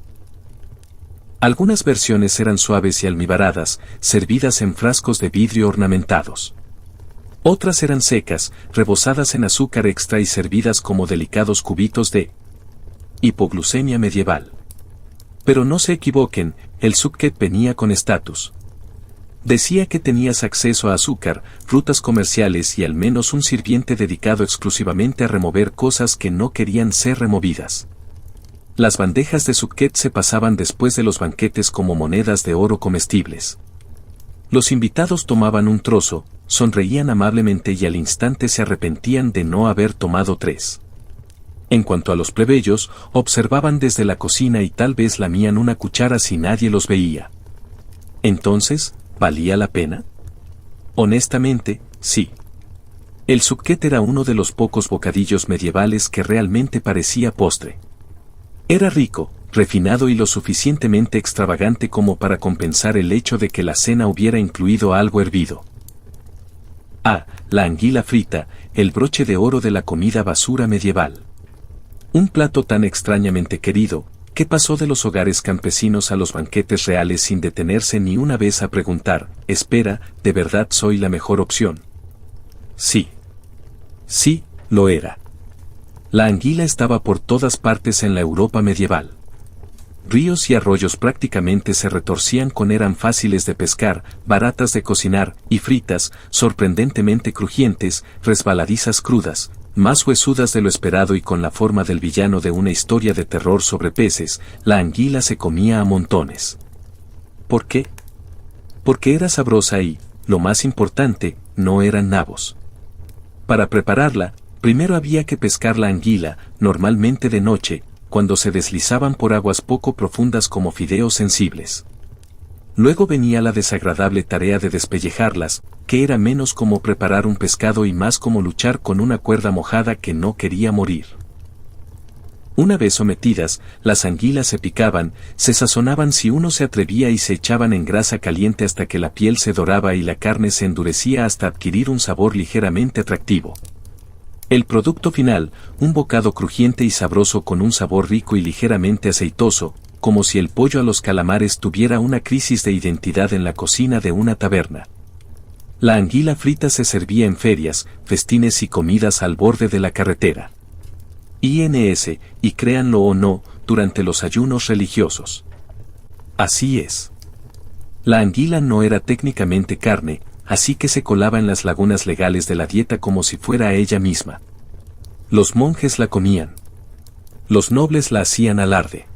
A: Algunas versiones eran suaves y almibaradas, servidas en frascos de vidrio ornamentados. Otras eran secas, rebozadas en azúcar extra y servidas como delicados cubitos de hipoglucemia medieval. Pero no se equivoquen, el subket venía con estatus. Decía que tenías acceso a azúcar, frutas comerciales y al menos un sirviente dedicado exclusivamente a remover cosas que no querían ser removidas. Las bandejas de subket se pasaban después de los banquetes como monedas de oro comestibles. Los invitados tomaban un trozo, sonreían amablemente y al instante se arrepentían de no haber tomado 3. En cuanto a los plebeyos, observaban desde la cocina y tal vez lamían una cuchara si nadie los veía. Entonces, ¿valía la pena? Honestamente, sí. El subket era uno de los pocos bocadillos medievales que realmente parecía postre. Era rico, refinado y lo suficientemente extravagante como para compensar el hecho de que la cena hubiera incluido algo hervido. La anguila frita, el broche de oro de la comida basura medieval. Un plato tan extrañamente querido, ¿qué pasó de los hogares campesinos a los banquetes reales sin detenerse ni una vez a preguntar, espera, ¿de verdad soy la mejor opción? Sí. Sí, lo era. La anguila estaba por todas partes en la Europa medieval. Ríos y arroyos prácticamente se retorcían eran fáciles de pescar, baratas de cocinar, y fritas, sorprendentemente crujientes, resbaladizas crudas, más huesudas de lo esperado y con la forma del villano de una historia de terror sobre peces, la anguila se comía a montones. ¿Por qué? Porque era sabrosa y, lo más importante, no eran nabos. Para prepararla, primero había que pescar la anguila, normalmente de noche, cuando se deslizaban por aguas poco profundas como fideos sensibles. Luego venía la desagradable tarea de despellejarlas, que era menos como preparar un pescado y más como luchar con una cuerda mojada que no quería morir. Una vez sometidas, las anguilas se picaban, se sazonaban si uno se atrevía y se echaban en grasa caliente hasta que la piel se doraba y la carne se endurecía hasta adquirir un sabor ligeramente atractivo. El producto final, un bocado crujiente y sabroso con un sabor rico y ligeramente aceitoso, como si el pollo a los calamares tuviera una crisis de identidad en la cocina de una taberna. La anguila frita se servía en ferias, festines y comidas al borde de la carretera. INS, y créanlo o no, durante los ayunos religiosos. Así es. La anguila no era técnicamente carne, así que se colaba en las lagunas legales de la dieta como si fuera ella misma. Los monjes la comían. Los nobles la hacían alarde.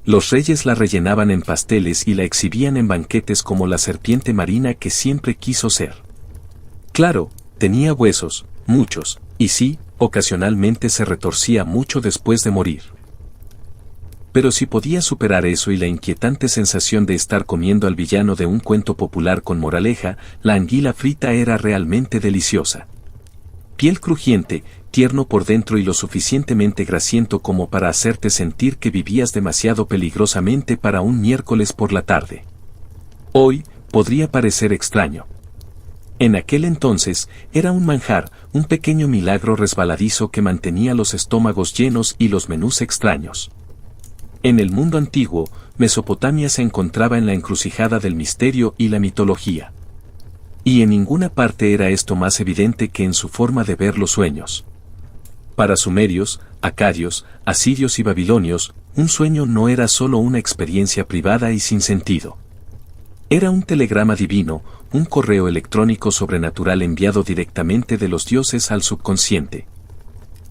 A: Los reyes la rellenaban en pasteles y la exhibían en banquetes como la serpiente marina que siempre quiso ser. Claro, tenía huesos, muchos, y sí, ocasionalmente se retorcía mucho después de morir. Pero si podía superar eso y la inquietante sensación de estar comiendo al villano de un cuento popular con moraleja, la anguila frita era realmente deliciosa. Piel crujiente, tierno por dentro y lo suficientemente grasiento como para hacerte sentir que vivías demasiado peligrosamente para un miércoles por la tarde. Hoy, podría parecer extraño. En aquel entonces, era un manjar, un pequeño milagro resbaladizo que mantenía los estómagos llenos y los menús extraños. En el mundo antiguo, Mesopotamia se encontraba en la encrucijada del misterio y la mitología. Y en ninguna parte era esto más evidente que en su forma de ver los sueños. Para sumerios, acadios, asirios y babilonios, un sueño no era solo una experiencia privada y sin sentido. Era un telegrama divino, un correo electrónico sobrenatural enviado directamente de los dioses al subconsciente.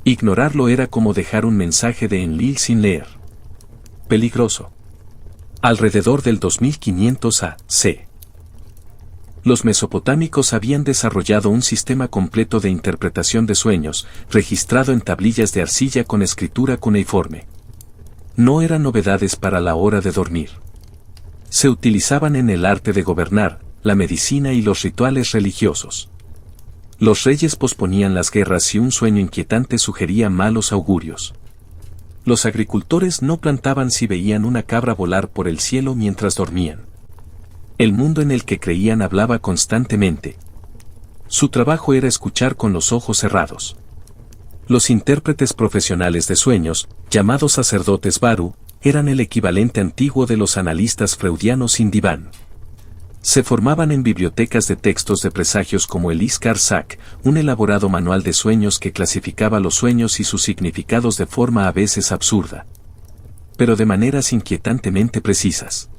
A: Ignorarlo era como dejar un mensaje de Enlil sin leer. Peligroso. Alrededor del 2500 a.C. Los mesopotámicos habían desarrollado un sistema completo de interpretación de sueños, registrado en tablillas de arcilla con escritura cuneiforme. No eran novedades para la hora de dormir. Se utilizaban en el arte de gobernar, la medicina y los rituales religiosos. Los reyes posponían las guerras si un sueño inquietante sugería malos augurios. Los agricultores no plantaban si veían una cabra volar por el cielo mientras dormían. El mundo en el que creían hablaba constantemente. Su trabajo era escuchar con los ojos cerrados. Los intérpretes profesionales de sueños, llamados sacerdotes Baru, eran el equivalente antiguo de los analistas freudianos sin diván. Se formaban en bibliotecas de textos de presagios como el Iskar-Sak, un elaborado manual de sueños que clasificaba los sueños y sus significados de forma a veces absurda, pero de maneras inquietantemente precisas.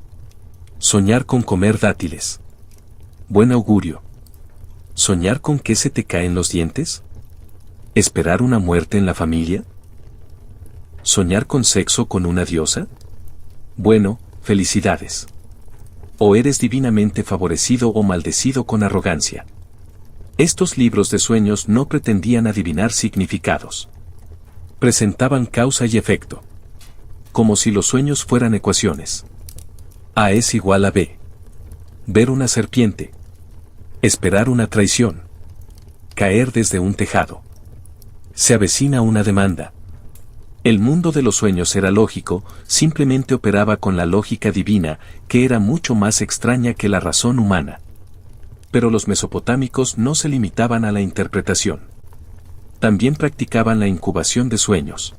A: Soñar con comer dátiles. Buen augurio. ¿Soñar con que se te caen los dientes? ¿Esperar una muerte en la familia? ¿Soñar con sexo con una diosa? Bueno, felicidades. O eres divinamente favorecido o maldecido con arrogancia. Estos libros de sueños no pretendían adivinar significados. Presentaban causa y efecto. Como si los sueños fueran ecuaciones. A es igual a B. Ver una serpiente. Esperar una traición. Caer desde un tejado. Se avecina una demanda. El mundo de los sueños era lógico, simplemente operaba con la lógica divina, que era mucho más extraña que la razón humana. Pero los mesopotámicos no se limitaban a la interpretación. También practicaban la incubación de sueños.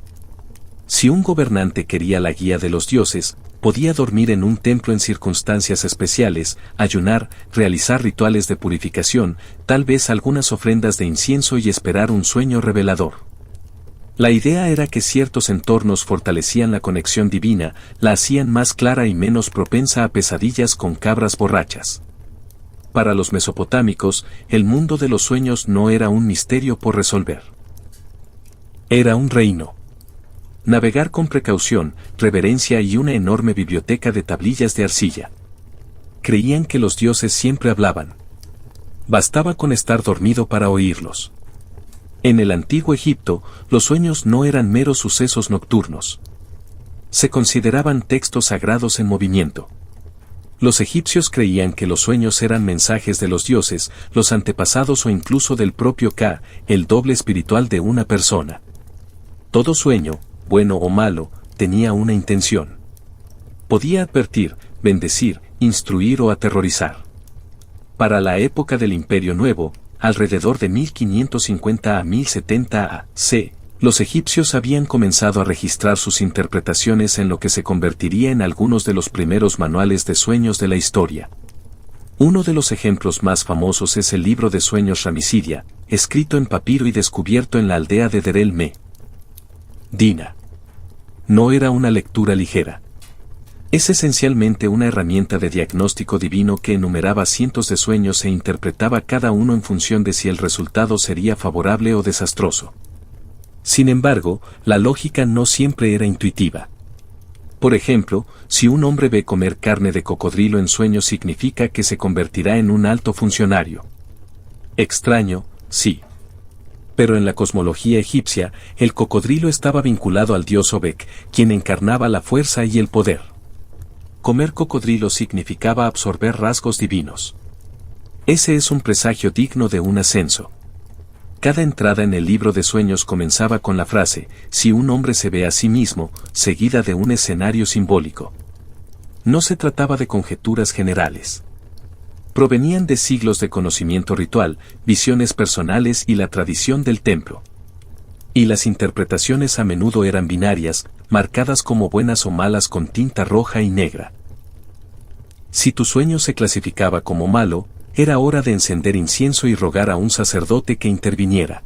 A: Si un gobernante quería la guía de los dioses, podía dormir en un templo en circunstancias especiales, ayunar, realizar rituales de purificación, tal vez algunas ofrendas de incienso y esperar un sueño revelador. La idea era que ciertos entornos fortalecían la conexión divina, la hacían más clara y menos propensa a pesadillas con cabras borrachas. Para los mesopotámicos, el mundo de los sueños no era un misterio por resolver. Era un reino. Navegar con precaución, reverencia y una enorme biblioteca de tablillas de arcilla. Creían que los dioses siempre hablaban. Bastaba con estar dormido para oírlos. En el antiguo Egipto, los sueños no eran meros sucesos nocturnos. Se consideraban textos sagrados en movimiento. Los egipcios creían que los sueños eran mensajes de los dioses, los antepasados o incluso del propio Ka, el doble espiritual de una persona. Todo sueño, bueno o malo, tenía una intención. Podía advertir, bendecir, instruir o aterrorizar. Para la época del Imperio Nuevo, alrededor de 1550 a 1070 a.C., los egipcios habían comenzado a registrar sus interpretaciones en lo que se convertiría en algunos de los primeros manuales de sueños de la historia. Uno de los ejemplos más famosos es el libro de sueños Ramisidia, escrito en papiro y descubierto en la aldea de Der el Medina. No era una lectura ligera. Es esencialmente una herramienta de diagnóstico divino que enumeraba cientos de sueños e interpretaba cada uno en función de si el resultado sería favorable o desastroso. Sin embargo, la lógica no siempre era intuitiva. Por ejemplo, si un hombre ve comer carne de cocodrilo en sueños significa que se convertirá en un alto funcionario. Extraño, sí. Pero en la cosmología egipcia, el cocodrilo estaba vinculado al dios Obek, quien encarnaba la fuerza y el poder. Comer cocodrilo significaba absorber rasgos divinos. Ese es un presagio digno de un ascenso. Cada entrada en el libro de sueños comenzaba con la frase, si un hombre se ve a sí mismo, seguida de un escenario simbólico. No se trataba de conjeturas generales. Provenían de siglos de conocimiento ritual, visiones personales y la tradición del templo. Y las interpretaciones a menudo eran binarias, marcadas como buenas o malas con tinta roja y negra. Si tu sueño se clasificaba como malo, era hora de encender incienso y rogar a un sacerdote que interviniera.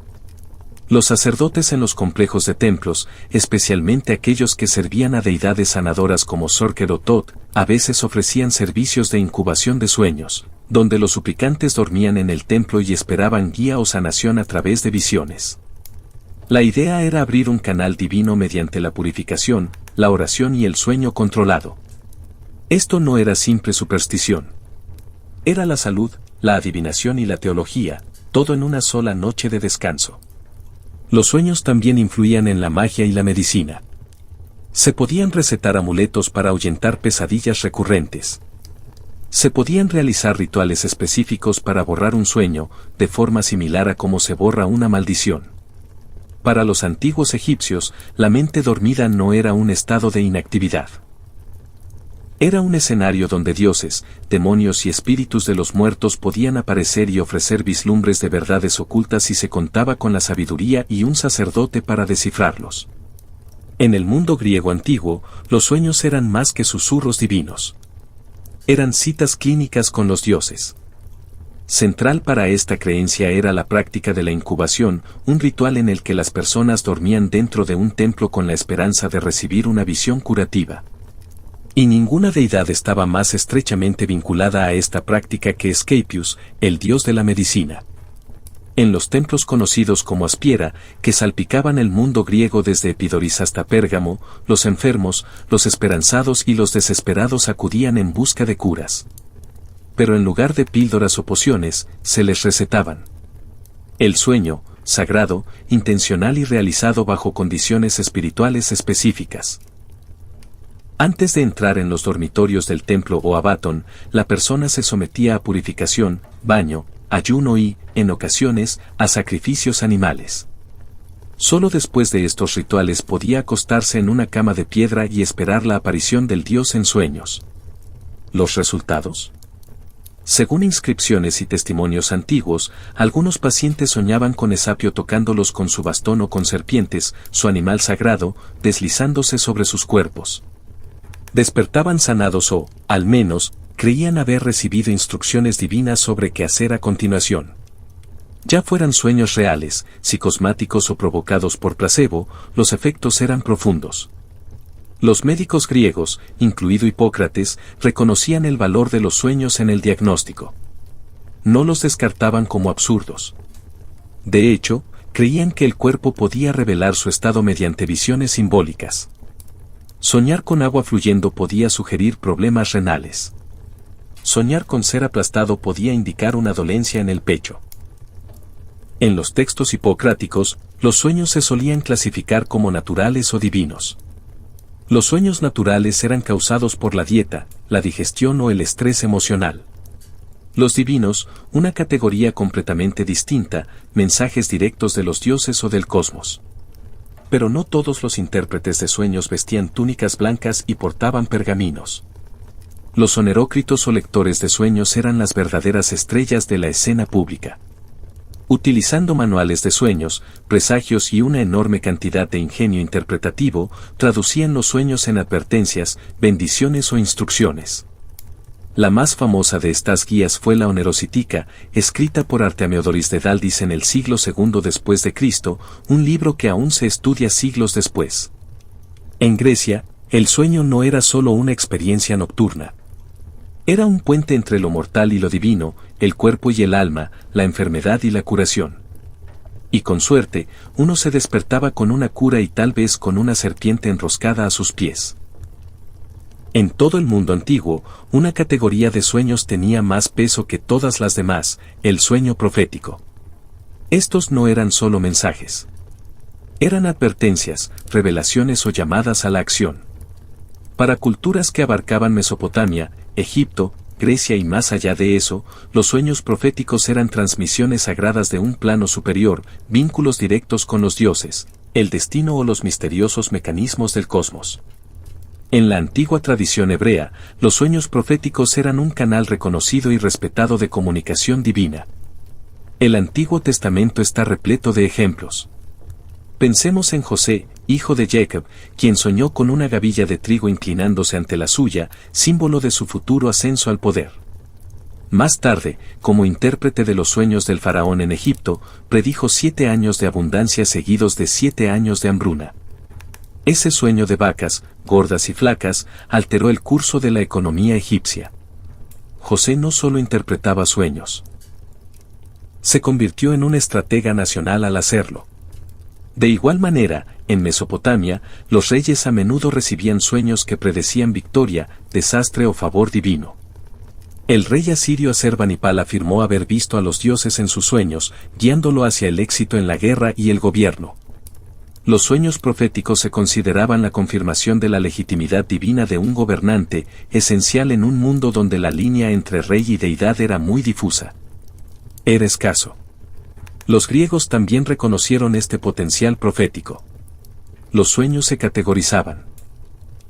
A: Los sacerdotes en los complejos de templos, especialmente aquellos que servían a deidades sanadoras como Sorker o Tot, a veces ofrecían servicios de incubación de sueños, donde los suplicantes dormían en el templo y esperaban guía o sanación a través de visiones. La idea era abrir un canal divino mediante la purificación, la oración y el sueño controlado. Esto no era simple superstición. Era la salud, la adivinación y la teología, todo en una sola noche de descanso. Los sueños también influían en la magia y la medicina. Se podían recetar amuletos para ahuyentar pesadillas recurrentes. Se podían realizar rituales específicos para borrar un sueño, de forma similar a cómo se borra una maldición. Para los antiguos egipcios, la mente dormida no era un estado de inactividad. Era un escenario donde dioses, demonios y espíritus de los muertos podían aparecer y ofrecer vislumbres de verdades ocultas si se contaba con la sabiduría y un sacerdote para descifrarlos. En el mundo griego antiguo, los sueños eran más que susurros divinos. Eran citas clínicas con los dioses. Central para esta creencia era la práctica de la incubación, un ritual en el que las personas dormían dentro de un templo con la esperanza de recibir una visión curativa. Y ninguna deidad estaba más estrechamente vinculada a esta práctica que Asclepius, el dios de la medicina. En los templos conocidos como Aspiera, que salpicaban el mundo griego desde Epidoris hasta Pérgamo, los enfermos, los esperanzados y los desesperados acudían en busca de curas. Pero en lugar de píldoras o pociones, se les recetaban el sueño, sagrado, intencional y realizado bajo condiciones espirituales específicas. Antes de entrar en los dormitorios del templo o abatón, la persona se sometía a purificación, baño, ayuno y, en ocasiones, a sacrificios animales. Solo después de estos rituales podía acostarse en una cama de piedra y esperar la aparición del dios en sueños. ¿Los resultados? Según inscripciones y testimonios antiguos, algunos pacientes soñaban con Esapio tocándolos con su bastón o con serpientes, su animal sagrado, deslizándose sobre sus cuerpos. Despertaban sanados o, al menos, creían haber recibido instrucciones divinas sobre qué hacer a continuación. Ya fueran sueños reales, psicosmáticos o provocados por placebo, los efectos eran profundos. Los médicos griegos, incluido Hipócrates, reconocían el valor de los sueños en el diagnóstico. No los descartaban como absurdos. De hecho, creían que el cuerpo podía revelar su estado mediante visiones simbólicas. Soñar con agua fluyendo podía sugerir problemas renales. Soñar con ser aplastado podía indicar una dolencia en el pecho. En los textos hipocráticos, los sueños se solían clasificar como naturales o divinos. Los sueños naturales eran causados por la dieta, la digestión o el estrés emocional. Los divinos, una categoría completamente distinta, mensajes directos de los dioses o del cosmos. Pero no todos los intérpretes de sueños vestían túnicas blancas y portaban pergaminos. Los onerócritos o lectores de sueños eran las verdaderas estrellas de la escena pública. Utilizando manuales de sueños, presagios y una enorme cantidad de ingenio interpretativo, traducían los sueños en advertencias, bendiciones o instrucciones. La más famosa de estas guías fue la Onerosítica, escrita por Artemiódoris de Daldis en el siglo II después de Cristo, un libro que aún se estudia siglos después. En Grecia, el sueño no era solo una experiencia nocturna. Era un puente entre lo mortal y lo divino, el cuerpo y el alma, la enfermedad y la curación. Y con suerte, uno se despertaba con una cura y tal vez con una serpiente enroscada a sus pies. En todo el mundo antiguo, una categoría de sueños tenía más peso que todas las demás, el sueño profético. Estos no eran solo mensajes. Eran advertencias, revelaciones o llamadas a la acción. Para culturas que abarcaban Mesopotamia, Egipto, Grecia y más allá de eso, los sueños proféticos eran transmisiones sagradas de un plano superior, vínculos directos con los dioses, el destino o los misteriosos mecanismos del cosmos. En la antigua tradición hebrea, los sueños proféticos eran un canal reconocido y respetado de comunicación divina. El Antiguo Testamento está repleto de ejemplos. Pensemos en José, hijo de Jacob, quien soñó con una gavilla de trigo inclinándose ante la suya, símbolo de su futuro ascenso al poder. Más tarde, como intérprete de los sueños del faraón en Egipto, predijo 7 años de abundancia seguidos de 7 años de hambruna. Ese sueño de vacas, gordas y flacas, alteró el curso de la economía egipcia. José no solo interpretaba sueños. Se convirtió en un estratega nacional al hacerlo. De igual manera, en Mesopotamia, los reyes a menudo recibían sueños que predecían victoria, desastre o favor divino. El rey asirio Asurbanipal afirmó haber visto a los dioses en sus sueños, guiándolo hacia el éxito en la guerra y el gobierno. Los sueños proféticos se consideraban la confirmación de la legitimidad divina de un gobernante, esencial en un mundo donde la línea entre rey y deidad era muy difusa. Era escaso. Los griegos también reconocieron este potencial profético. Los sueños se categorizaban.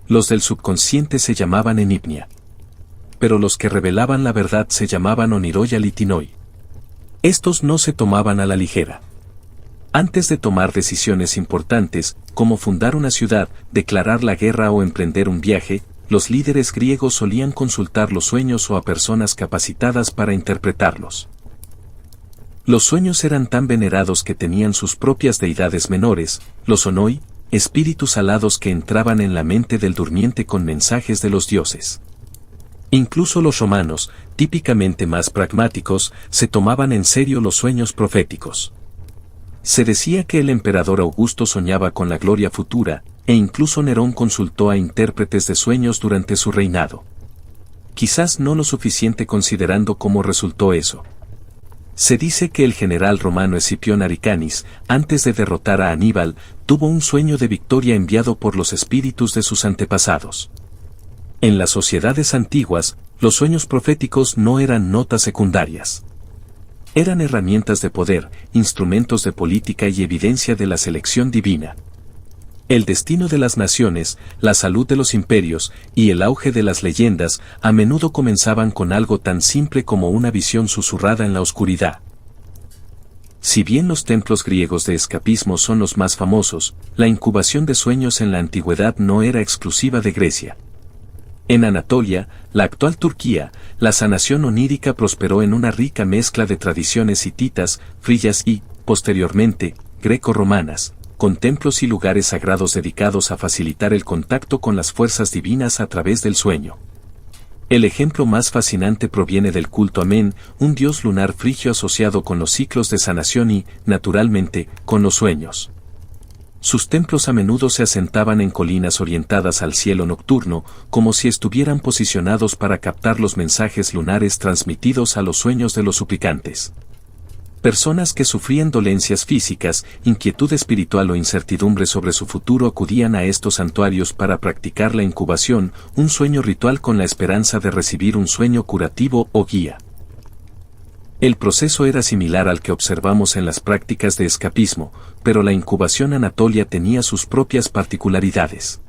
A: Los del subconsciente se llamaban enipnia. Pero los que revelaban la verdad se llamaban oniroi alitinoi. Estos no se tomaban a la ligera. Antes de tomar decisiones importantes, como fundar una ciudad, declarar la guerra o emprender un viaje, los líderes griegos solían consultar los sueños o a personas capacitadas para interpretarlos. Los sueños eran tan venerados que tenían sus propias deidades menores, los onoi, espíritus alados que entraban en la mente del durmiente con mensajes de los dioses. Incluso los romanos, típicamente más pragmáticos, se tomaban en serio los sueños proféticos. Se decía que el emperador Augusto soñaba con la gloria futura, e incluso Nerón consultó a intérpretes de sueños durante su reinado. Quizás no lo suficiente considerando cómo resultó eso. Se dice que el general romano Escipión Aricanis, antes de derrotar a Aníbal, tuvo un sueño de victoria enviado por los espíritus de sus antepasados. En las sociedades antiguas, los sueños proféticos no eran notas secundarias. Eran herramientas de poder, instrumentos de política y evidencia de la selección divina. El destino de las naciones, la salud de los imperios y el auge de las leyendas a menudo comenzaban con algo tan simple como una visión susurrada en la oscuridad. Si bien los templos griegos de escapismo son los más famosos, la incubación de sueños en la antigüedad no era exclusiva de Grecia. En Anatolia, la actual Turquía, la sanación onírica prosperó en una rica mezcla de tradiciones hititas, friyas y, posteriormente, greco-romanas, con templos y lugares sagrados dedicados a facilitar el contacto con las fuerzas divinas a través del sueño. El ejemplo más fascinante proviene del culto a Men, un dios lunar frigio asociado con los ciclos de sanación y, naturalmente, con los sueños. Sus templos a menudo se asentaban en colinas orientadas al cielo nocturno, como si estuvieran posicionados para captar los mensajes lunares transmitidos a los sueños de los suplicantes. Personas que sufrían dolencias físicas, inquietud espiritual o incertidumbre sobre su futuro acudían a estos santuarios para practicar la incubación, un sueño ritual con la esperanza de recibir un sueño curativo o guía. El proceso era similar al que observamos en las prácticas de escapismo, pero la incubación anatolia tenía sus propias particularidades.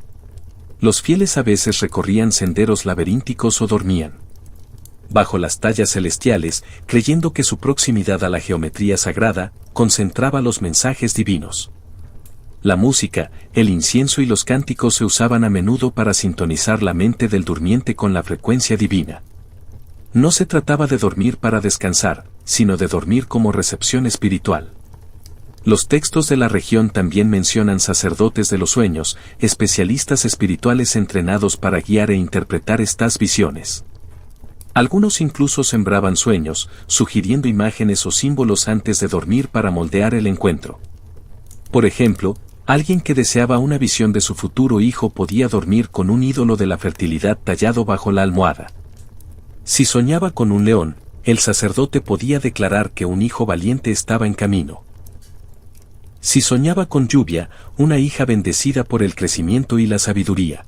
A: Los fieles a veces recorrían senderos laberínticos o dormían bajo las tallas celestiales, creyendo que su proximidad a la geometría sagrada concentraba los mensajes divinos. La música, el incienso y los cánticos se usaban a menudo para sintonizar la mente del durmiente con la frecuencia divina. No se trataba de dormir para descansar, sino de dormir como recepción espiritual. Los textos de la región también mencionan sacerdotes de los sueños, especialistas espirituales entrenados para guiar e interpretar estas visiones. Algunos incluso sembraban sueños, sugiriendo imágenes o símbolos antes de dormir para moldear el encuentro. Por ejemplo, alguien que deseaba una visión de su futuro hijo podía dormir con un ídolo de la fertilidad tallado bajo la almohada. Si soñaba con un león, el sacerdote podía declarar que un hijo valiente estaba en camino. Si soñaba con lluvia, una hija bendecida por el crecimiento y la sabiduría.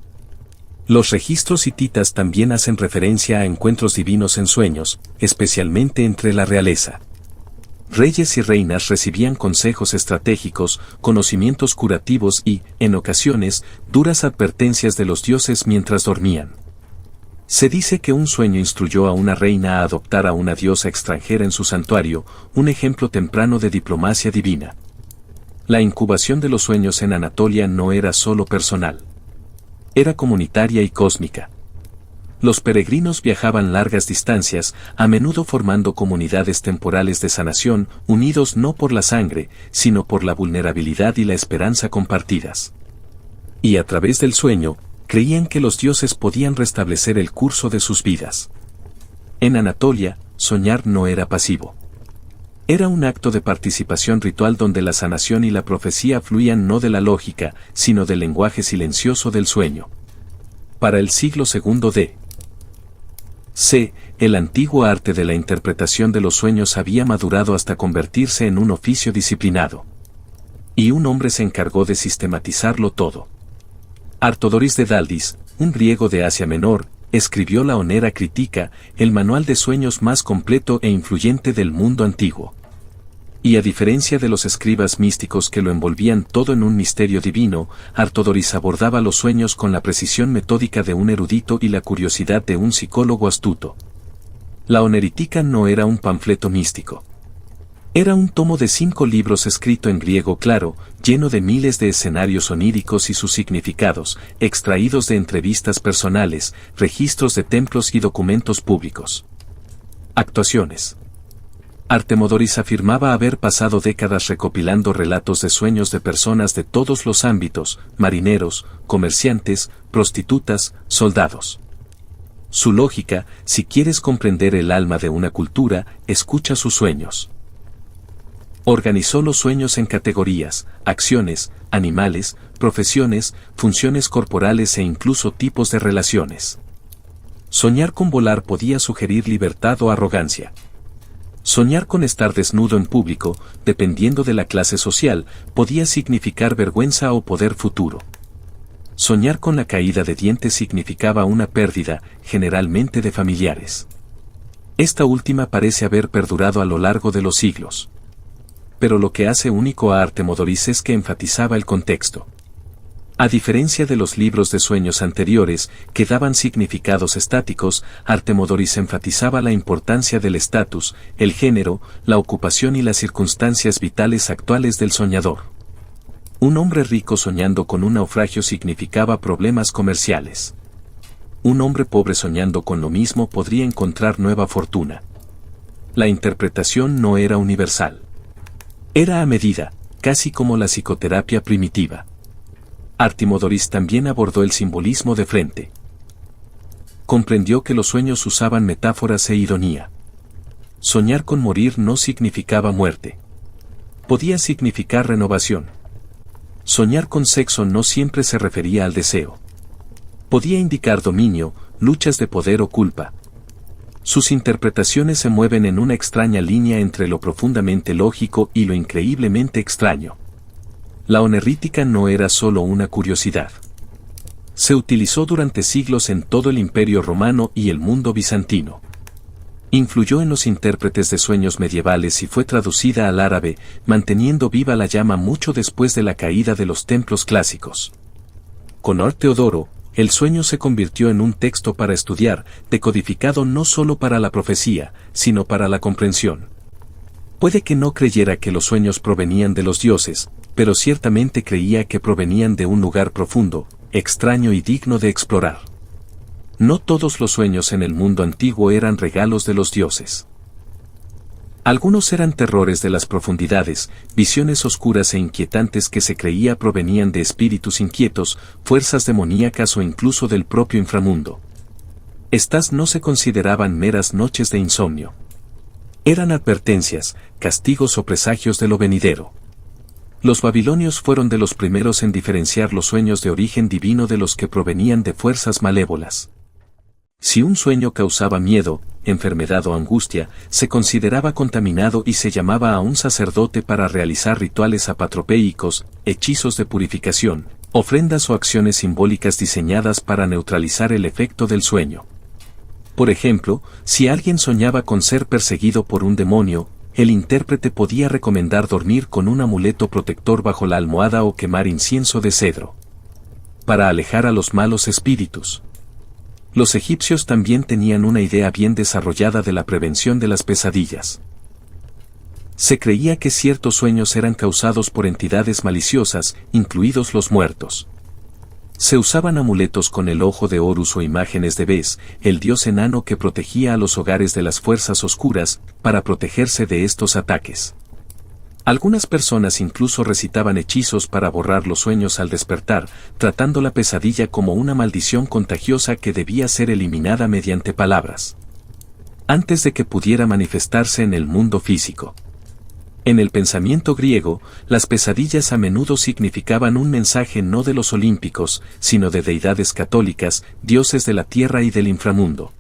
A: Los registros hititas también hacen referencia a encuentros divinos en sueños, especialmente entre la realeza. Reyes y reinas recibían consejos estratégicos, conocimientos curativos y, en ocasiones, duras advertencias de los dioses mientras dormían. Se dice que un sueño instruyó a una reina a adoptar a una diosa extranjera en su santuario, un ejemplo temprano de diplomacia divina. La incubación de los sueños en Anatolia no era solo personal. Era comunitaria y cósmica. Los peregrinos viajaban largas distancias, a menudo formando comunidades temporales de sanación, unidos no por la sangre, sino por la vulnerabilidad y la esperanza compartidas. Y a través del sueño, creían que los dioses podían restablecer el curso de sus vidas. En Anatolia, soñar no era pasivo. Era un acto de participación ritual donde la sanación y la profecía fluían no de la lógica, sino del lenguaje silencioso del sueño. Para el siglo II d.C., el antiguo arte de la interpretación de los sueños había madurado hasta convertirse en un oficio disciplinado. Y un hombre se encargó de sistematizarlo todo. Artodoris de Daldis, un griego de Asia Menor, escribió la Onera Critica, el manual de sueños más completo e influyente del mundo antiguo. Y a diferencia de los escribas místicos que lo envolvían todo en un misterio divino, Artodoris abordaba los sueños con la precisión metódica de un erudito y la curiosidad de un psicólogo astuto. La Oneritica no era un panfleto místico. Era un tomo de 5 libros escrito en griego claro, lleno de miles de escenarios oníricos y sus significados, extraídos de entrevistas personales, registros de templos y documentos públicos. Actuaciones. Artemodoris afirmaba haber pasado décadas recopilando relatos de sueños de personas de todos los ámbitos, marineros, comerciantes, prostitutas, soldados. Su lógica: si quieres comprender el alma de una cultura, escucha sus sueños. Organizó los sueños en categorías, acciones, animales, profesiones, funciones corporales e incluso tipos de relaciones. Soñar con volar podía sugerir libertad o arrogancia. Soñar con estar desnudo en público, dependiendo de la clase social, podía significar vergüenza o poder futuro. Soñar con la caída de dientes significaba una pérdida, generalmente de familiares. Esta última parece haber perdurado a lo largo de los siglos. Pero lo que hace único a Artemodoris es que enfatizaba el contexto. A diferencia de los libros de sueños anteriores, que daban significados estáticos, Artemodoris enfatizaba la importancia del estatus, el género, la ocupación y las circunstancias vitales actuales del soñador. Un hombre rico soñando con un naufragio significaba problemas comerciales. Un hombre pobre soñando con lo mismo podría encontrar nueva fortuna. La interpretación no era universal. Era a medida, casi como la psicoterapia primitiva. Artemodoris también abordó el simbolismo de frente. Comprendió que los sueños usaban metáforas e ironía. Soñar con morir no significaba muerte. Podía significar renovación. Soñar con sexo no siempre se refería al deseo. Podía indicar dominio, luchas de poder o culpa. Sus interpretaciones se mueven en una extraña línea entre lo profundamente lógico y lo increíblemente extraño. La onerítica no era solo una curiosidad. Se utilizó durante siglos en todo el Imperio Romano y el mundo bizantino. Influyó en los intérpretes de sueños medievales y fue traducida al árabe, manteniendo viva la llama mucho después de la caída de los templos clásicos. Con Teodoro, el sueño se convirtió en un texto para estudiar, decodificado no solo para la profecía, sino para la comprensión. Puede que no creyera que los sueños provenían de los dioses, pero ciertamente creía que provenían de un lugar profundo, extraño y digno de explorar. No todos los sueños en el mundo antiguo eran regalos de los dioses. Algunos eran terrores de las profundidades, visiones oscuras e inquietantes que se creía provenían de espíritus inquietos, fuerzas demoníacas o incluso del propio inframundo. Estas no se consideraban meras noches de insomnio. Eran advertencias, castigos o presagios de lo venidero. Los babilonios fueron de los primeros en diferenciar los sueños de origen divino de los que provenían de fuerzas malévolas. Si un sueño causaba miedo, enfermedad o angustia, se consideraba contaminado y se llamaba a un sacerdote para realizar rituales apatropeicos, hechizos de purificación, ofrendas o acciones simbólicas diseñadas para neutralizar el efecto del sueño. Por ejemplo, si alguien soñaba con ser perseguido por un demonio, el intérprete podía recomendar dormir con un amuleto protector bajo la almohada o quemar incienso de cedro para alejar a los malos espíritus. Los egipcios también tenían una idea bien desarrollada de la prevención de las pesadillas. Se creía que ciertos sueños eran causados por entidades maliciosas, incluidos los muertos. Se usaban amuletos con el ojo de Horus o imágenes de Bes, el dios enano que protegía a los hogares de las fuerzas oscuras, para protegerse de estos ataques. Algunas personas incluso recitaban hechizos para borrar los sueños al despertar, tratando la pesadilla como una maldición contagiosa que debía ser eliminada mediante palabras, antes de que pudiera manifestarse en el mundo físico. En el pensamiento griego, las pesadillas a menudo significaban un mensaje no de los olímpicos, sino de deidades católicas, dioses de la tierra y del inframundo.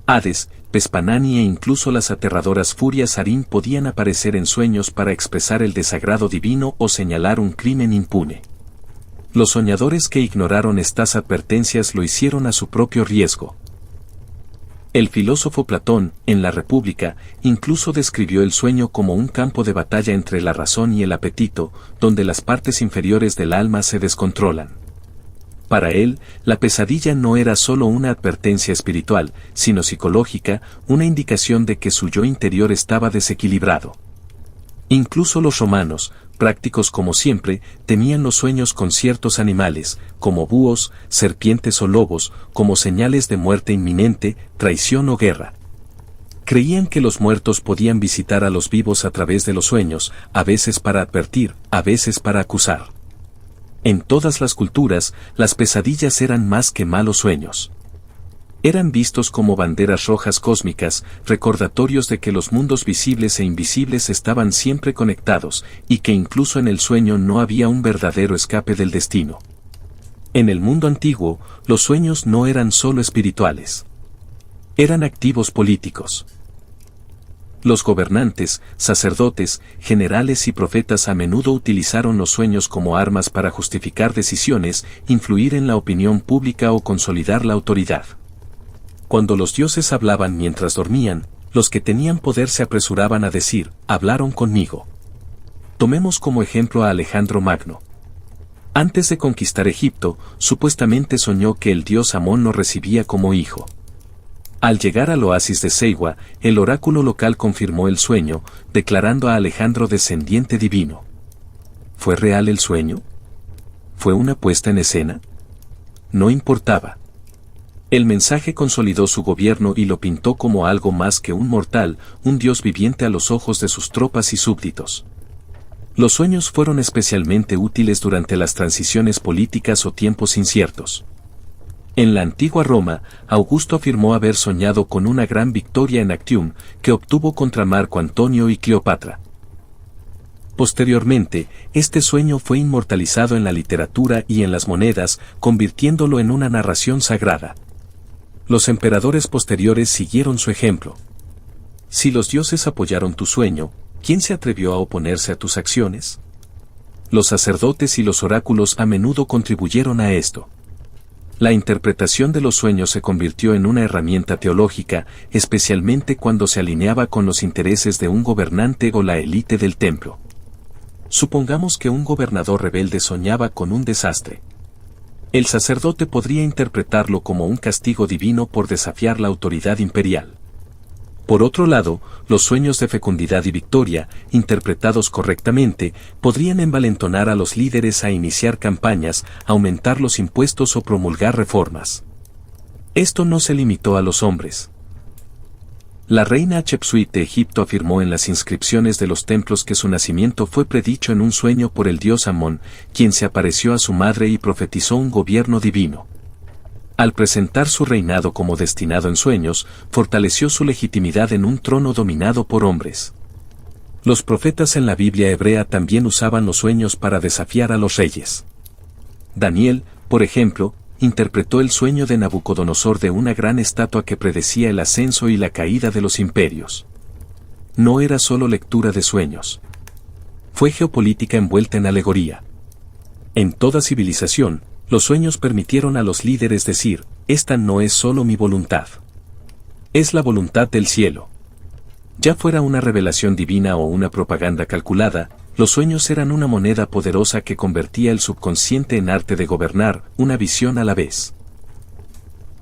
A: Hades, Pespanani e incluso las aterradoras furias Arín podían aparecer en sueños para expresar el desagrado divino o señalar un crimen impune. Los soñadores que ignoraron estas advertencias lo hicieron a su propio riesgo. El filósofo Platón, en la República, incluso describió el sueño como un campo de batalla entre la razón y el apetito, donde las partes inferiores del alma se descontrolan. Para él, la pesadilla no era solo una advertencia espiritual, sino psicológica, una indicación de que su yo interior estaba desequilibrado. Incluso los romanos, prácticos como siempre, temían los sueños con ciertos animales, como búhos, serpientes o lobos, como señales de muerte inminente, traición o guerra. Creían que los muertos podían visitar a los vivos a través de los sueños, a veces para advertir, a veces para acusar. En todas las culturas, las pesadillas eran más que malos sueños. Eran vistos como banderas rojas cósmicas, recordatorios de que los mundos visibles e invisibles estaban siempre conectados, y que incluso en el sueño no había un verdadero escape del destino. En el mundo antiguo, los sueños no eran solo espirituales. Eran activos políticos. Los gobernantes, sacerdotes, generales y profetas a menudo utilizaron los sueños como armas para justificar decisiones, influir en la opinión pública o consolidar la autoridad. Cuando los dioses hablaban mientras dormían, los que tenían poder se apresuraban a decir, hablaron conmigo. Tomemos como ejemplo a Alejandro Magno. Antes de conquistar Egipto, supuestamente soñó que el dios Amón lo recibía como hijo. Al llegar al oasis de Ceiba, el oráculo local confirmó el sueño, declarando a Alejandro descendiente divino. ¿Fue real el sueño? ¿Fue una puesta en escena? No importaba. El mensaje consolidó su gobierno y lo pintó como algo más que un mortal, un dios viviente a los ojos de sus tropas y súbditos. Los sueños fueron especialmente útiles durante las transiciones políticas o tiempos inciertos. En la antigua Roma, Augusto afirmó haber soñado con una gran victoria en Actium, que obtuvo contra Marco Antonio y Cleopatra. Posteriormente, este sueño fue inmortalizado en la literatura y en las monedas, convirtiéndolo en una narración sagrada. Los emperadores posteriores siguieron su ejemplo. Si los dioses apoyaron tu sueño, ¿quién se atrevió a oponerse a tus acciones? Los sacerdotes y los oráculos a menudo contribuyeron a esto. La interpretación de los sueños se convirtió en una herramienta teológica, especialmente cuando se alineaba con los intereses de un gobernante o la élite del templo. Supongamos que un gobernador rebelde soñaba con un desastre. El sacerdote podría interpretarlo como un castigo divino por desafiar la autoridad imperial. Por otro lado, los sueños de fecundidad y victoria, interpretados correctamente, podrían envalentonar a los líderes a iniciar campañas, aumentar los impuestos o promulgar reformas. Esto no se limitó a los hombres. La reina Hatshepsut de Egipto afirmó en las inscripciones de los templos que su nacimiento fue predicho en un sueño por el dios Amón, quien se apareció a su madre y profetizó un gobierno divino. Al presentar su reinado como destinado en sueños, fortaleció su legitimidad en un trono dominado por hombres. Los profetas en la Biblia hebrea también usaban los sueños para desafiar a los reyes. Daniel, por ejemplo, interpretó el sueño de Nabucodonosor de una gran estatua que predecía el ascenso y la caída de los imperios. No era solo lectura de sueños. Fue geopolítica envuelta en alegoría. En toda civilización, los sueños permitieron a los líderes decir, esta no es solo mi voluntad. Es la voluntad del cielo. Ya fuera una revelación divina o una propaganda calculada, los sueños eran una moneda poderosa que convertía el subconsciente en arte de gobernar, una visión a la vez.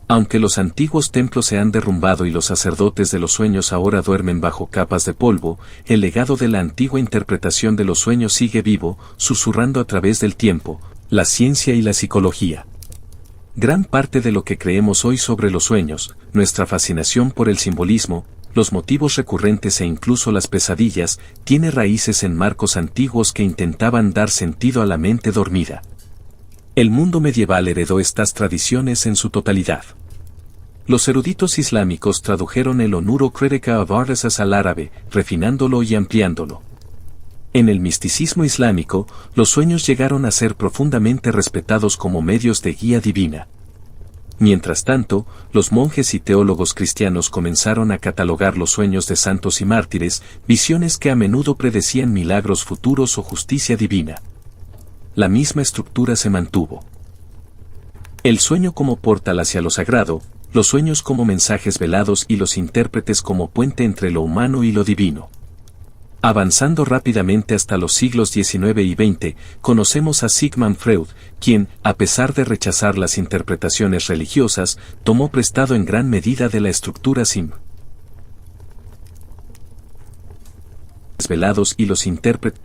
A: Aunque los antiguos templos se han derrumbado y los sacerdotes de los sueños ahora duermen bajo capas de polvo, el legado de la antigua interpretación de los sueños sigue vivo, susurrando a través del tiempo, la ciencia y la psicología. Gran parte de lo que creemos hoy sobre los sueños, nuestra fascinación por el simbolismo, los motivos recurrentes e incluso las pesadillas, tiene raíces en marcos antiguos que intentaban dar sentido a la mente dormida. El mundo medieval heredó estas tradiciones en su totalidad. Los eruditos islámicos tradujeron el Onuro Credeka Abarsas al árabe, refinándolo y ampliándolo. En el misticismo islámico, los sueños llegaron a ser profundamente respetados como medios de guía divina. Mientras tanto, los monjes y teólogos cristianos comenzaron a catalogar los sueños de santos y mártires, visiones que a menudo predecían milagros futuros o justicia divina. La misma estructura se mantuvo. El sueño como portal hacia lo sagrado, los sueños como mensajes velados y los intérpretes como puente entre lo humano y lo divino. Avanzando rápidamente hasta los siglos XIX y XX, conocemos a Sigmund Freud, quien, a pesar de rechazar las interpretaciones religiosas, tomó prestado en gran medida de la estructura velados y los intérpretes